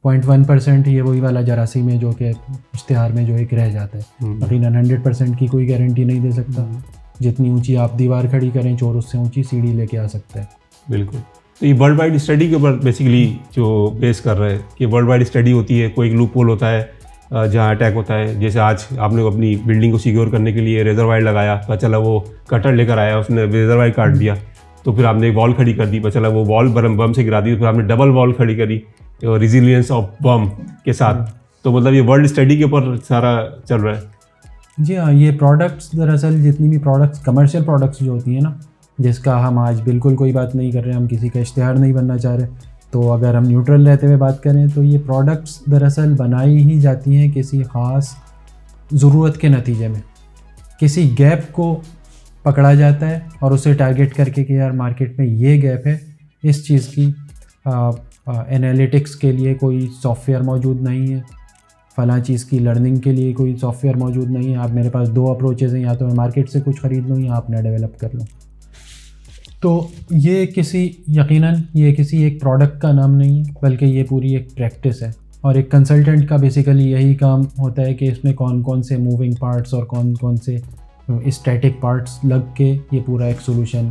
0.1% ये वही वाला जरासीम है जो कि इश्तिहार में जो एक रह जाता है। यकीनन 100% की कोई गारंटी नहीं दे सकता। जितनी ऊंची आप दीवार खड़ी करें, चोर उससे ऊंची सीढ़ी लेके आ सकता है। बिल्कुल। तो ये वर्ल्ड वाइड स्टडी के ऊपर बेसिकली जो बेस कर रहा है कि वर्ल्ड वाइड स्टडी होती है, कोई एक लूप होल होता है जहाँ अटैक होता है। जैसे आज आपने अपनी बिल्डिंग को सिक्योर करने के लिए रेजर वायर लगाया, पता चला वो कटर लेकर आया, उसने रेजर वायर काट दिया, तो फिर आपने एक वॉल खड़ी कर दी, पता चला वो वॉल बम से गिरा दी, फिर आपने डबल वॉल खड़ी करी रेजिलियंस ऑफ बम के साथ। तो मतलब ये वर्ल्ड स्टडी के ऊपर सारा चल रहा है। जी हाँ, ये प्रोडक्ट्स दरअसल जितनी भी प्रोडक्ट्स, कमर्शियल प्रोडक्ट्स जो होती हैं ना, जिसका हम आज बिल्कुल कोई बात नहीं कर रहे हैं, हम किसी का इश्तिहार नहीं बनना चाह रहे, तो अगर हम न्यूट्रल रहते हुए बात करें तो ये प्रोडक्ट्स दरअसल बनाई ही जाती हैं किसी ख़ास ज़रूरत के नतीजे में। किसी गैप को पकड़ा जाता है और उसे टारगेट करके कि यार मार्केट में ये गैप है, इस चीज़ की एनालिटिक्स के लिए कोई सॉफ्टवेयर मौजूद नहीं है, फ़लाँ चीज़ की लर्निंग के लिए कोई सॉफ्टवेयर मौजूद नहीं है। आप मेरे पास दो अप्रोचेज़ हैं, या तो मैं मार्केट से कुछ ख़रीद लूँ या अपना डेवलप कर लूँ। तो ये किसी एक प्रोडक्ट का नाम नहीं है, बल्कि ये पूरी एक प्रैक्टिस है। और एक कंसल्टेंट का बेसिकली यही काम होता है कि इसमें कौन कौन से मूविंग पार्ट्स और कौन कौन से स्टैटिक पार्ट्स लग के ये पूरा एक सोल्यूशन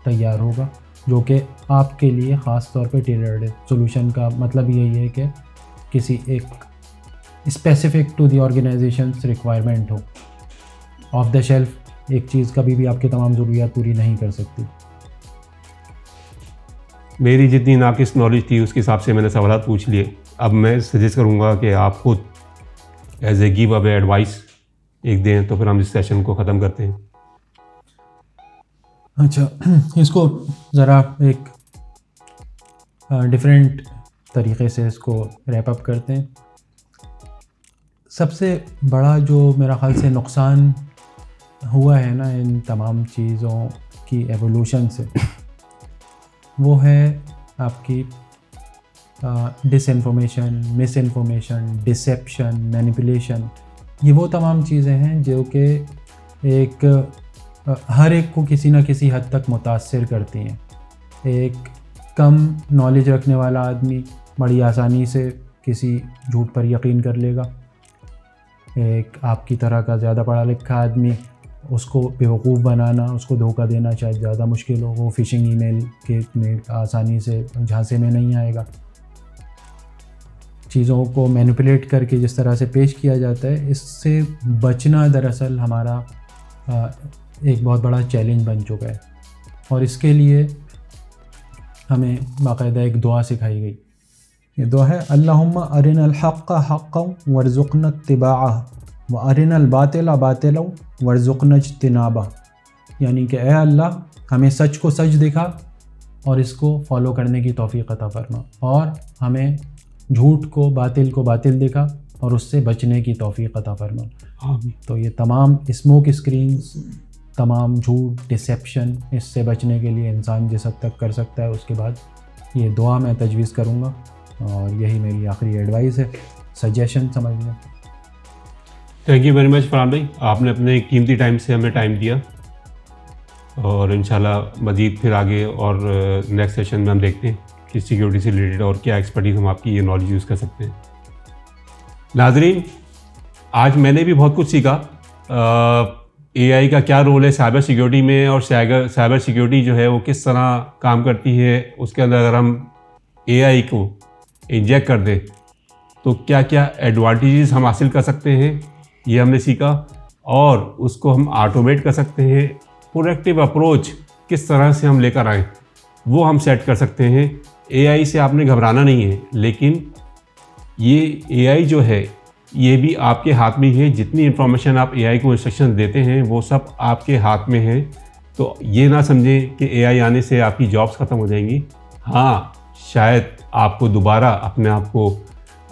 तैयार होगा, जो कि आपके लिए ख़ास तौर पे टेलर्ड है। सोल्यूशन का मतलब यही है कि किसी एक specific to the organisation's requirement हो। ऑफ द शेल्फ एक चीज़ कभी भी आपकी तमाम ज़रूरियात पूरी नहीं कर सकती। मेरी जितनी नाकिस नॉलेज थी उसके हिसाब से मैंने सवाल पूछ लिए। अब मैं सजेस्ट करूँगा कि आप खुद as a giveaway advice एक दें, तो फिर हम इस सेशन को ख़त्म करते हैं। अच्छा, इसको ज़रा एक डिफरेंट तरीक़े से इसको रैप अप करते हैं। सबसे बड़ा जो मेरा ख़्याल से नुकसान हुआ है ना इन तमाम चीज़ों की एवोल्यूशन से, वो है आपकी डिसइंफॉर्मेशन, मिसइंफॉर्मेशन, डिसेप्शन, मैनिपुलेशन। ये वो तमाम चीज़ें हैं जो कि हर एक को किसी न किसी हद तक मुतासिर करती हैं। एक कम नॉलेज रखने वाला आदमी बड़ी आसानी से किसी झूठ पर यकीन कर लेगा। एक आपकी तरह का ज़्यादा पढ़ा लिखा आदमी, उसको बेवकूफ़ बनाना, उसको धोखा देना शायद ज़्यादा मुश्किल हो। वो फ़िशिंग ईमेल के में आसानी से झांसे में नहीं आएगा। चीज़ों को मैनिपुलेट करके जिस तरह से पेश किया जाता है, इससे बचना दरअसल हमारा एक बहुत बड़ा चैलेंज बन चुका है। और इसके लिए हमें बाकायदा एक दुआ सिखाई गई। ये दुआ है, अल्लाहुम्मा अरिनल हक़्क़ हक़्क़न वरज़ुक़ना इत्तिबाअह व अरिनल बातिला बातिलन वरज़ुक़ना इज्तिनाबह। यानी कि ए अल्लाह, हमें सच को सच दिखा और इसको फॉलो करने की तौफ़ीक़ अता फरमा, और हमें झूठ को बातिल दिखा और उससे बचने की तौफ़ीक़ अता फरमा। तो ये तमाम स्मोक स्क्रीन्स, तमाम झूठ, डिसेप्शन, इससे बचने के लिए इंसान जिस हद तक कर सकता है, उसके बाद ये दुआ मैं तजवीज़ करूँगा, और यही मेरी आखिरी एडवाइस है, सजेशन समझ लें। Thank you very much Farhan भाई, आपने अपने कीमती टाइम से हमें टाइम दिया, और इंशाल्लाह मज़ीद फिर आगे और नेक्स्ट सेशन में हम देखते हैं कि सिक्योरिटी से रिलेटेड और क्या एक्सपर्टीज़ हम आपकी ये नॉलेज यूज़ कर सकते हैं। नाज़रीन, आज मैंने भी बहुत कुछ सीखा। एआई का क्या रोल है साइबर सिक्योरिटी में, और साइबर सिक्योरिटी जो है वो किस तरह काम करती है, उसके अंदर अगर हम एआई को इंजेक्ट कर दें तो क्या क्या एडवांटेजेस हम हासिल कर सकते हैं, ये हमने सीखा। और उसको हम ऑटोमेट कर सकते हैं, प्रोएक्टिव अप्रोच किस तरह से हम लेकर आएँ वो हम सेट कर सकते हैं। एआई से आपने घबराना नहीं है, लेकिन ये एआई जो है ये भी आपके हाथ में ही है। जितनी इन्फॉर्मेशन आप एआई को इंस्ट्रक्शन देते हैं वो सब आपके हाथ में है। तो ये ना समझें कि एआई आने से आपकी जॉब्स ख़त्म हो जाएंगी। हाँ, शायद आपको दोबारा अपने आप को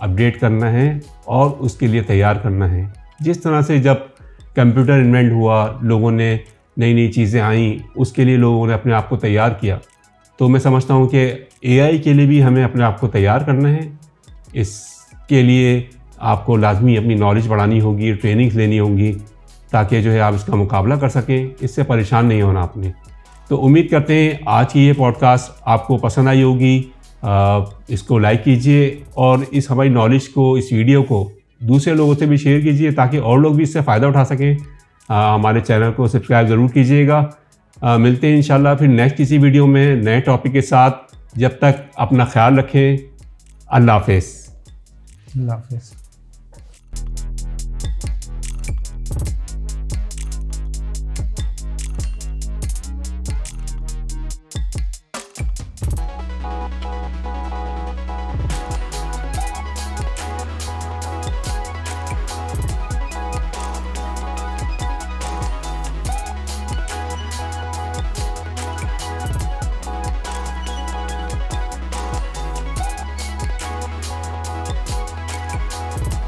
अपडेट करना है और उसके लिए तैयार करना है। जिस तरह से जब कंप्यूटर इन्वेंट हुआ, लोगों ने नई नई चीज़ें आईं, उसके लिए लोगों ने अपने आप को तैयार किया। तो मैं समझता हूँ कि एआई के लिए भी हमें अपने आप को तैयार करना है। इसके लिए आपको लाजमी अपनी नॉलेज बढ़ानी होगी, ट्रेनिंग्स लेनी होंगी, ताकि जो है आप इसका मुकाबला कर सकें। इससे परेशान नहीं होना आपने। तो उम्मीद करते हैं आज की ये पॉडकास्ट आपको पसंद आई होगी। इसको लाइक कीजिए और इस हमारी नॉलेज को, इस वीडियो को दूसरे लोगों से भी शेयर कीजिए ताकि और लोग भी इससे फ़ायदा उठा सकें। हमारे चैनल को सब्सक्राइब ज़रूर कीजिएगा। मिलते हैं इंशाल्लाह फिर नेक्स्ट किसी वीडियो में नए टॉपिक के साथ। जब तक अपना ख्याल रखें। अल्लाह हाफ़िज़। अल्लाह हाफ़िज़।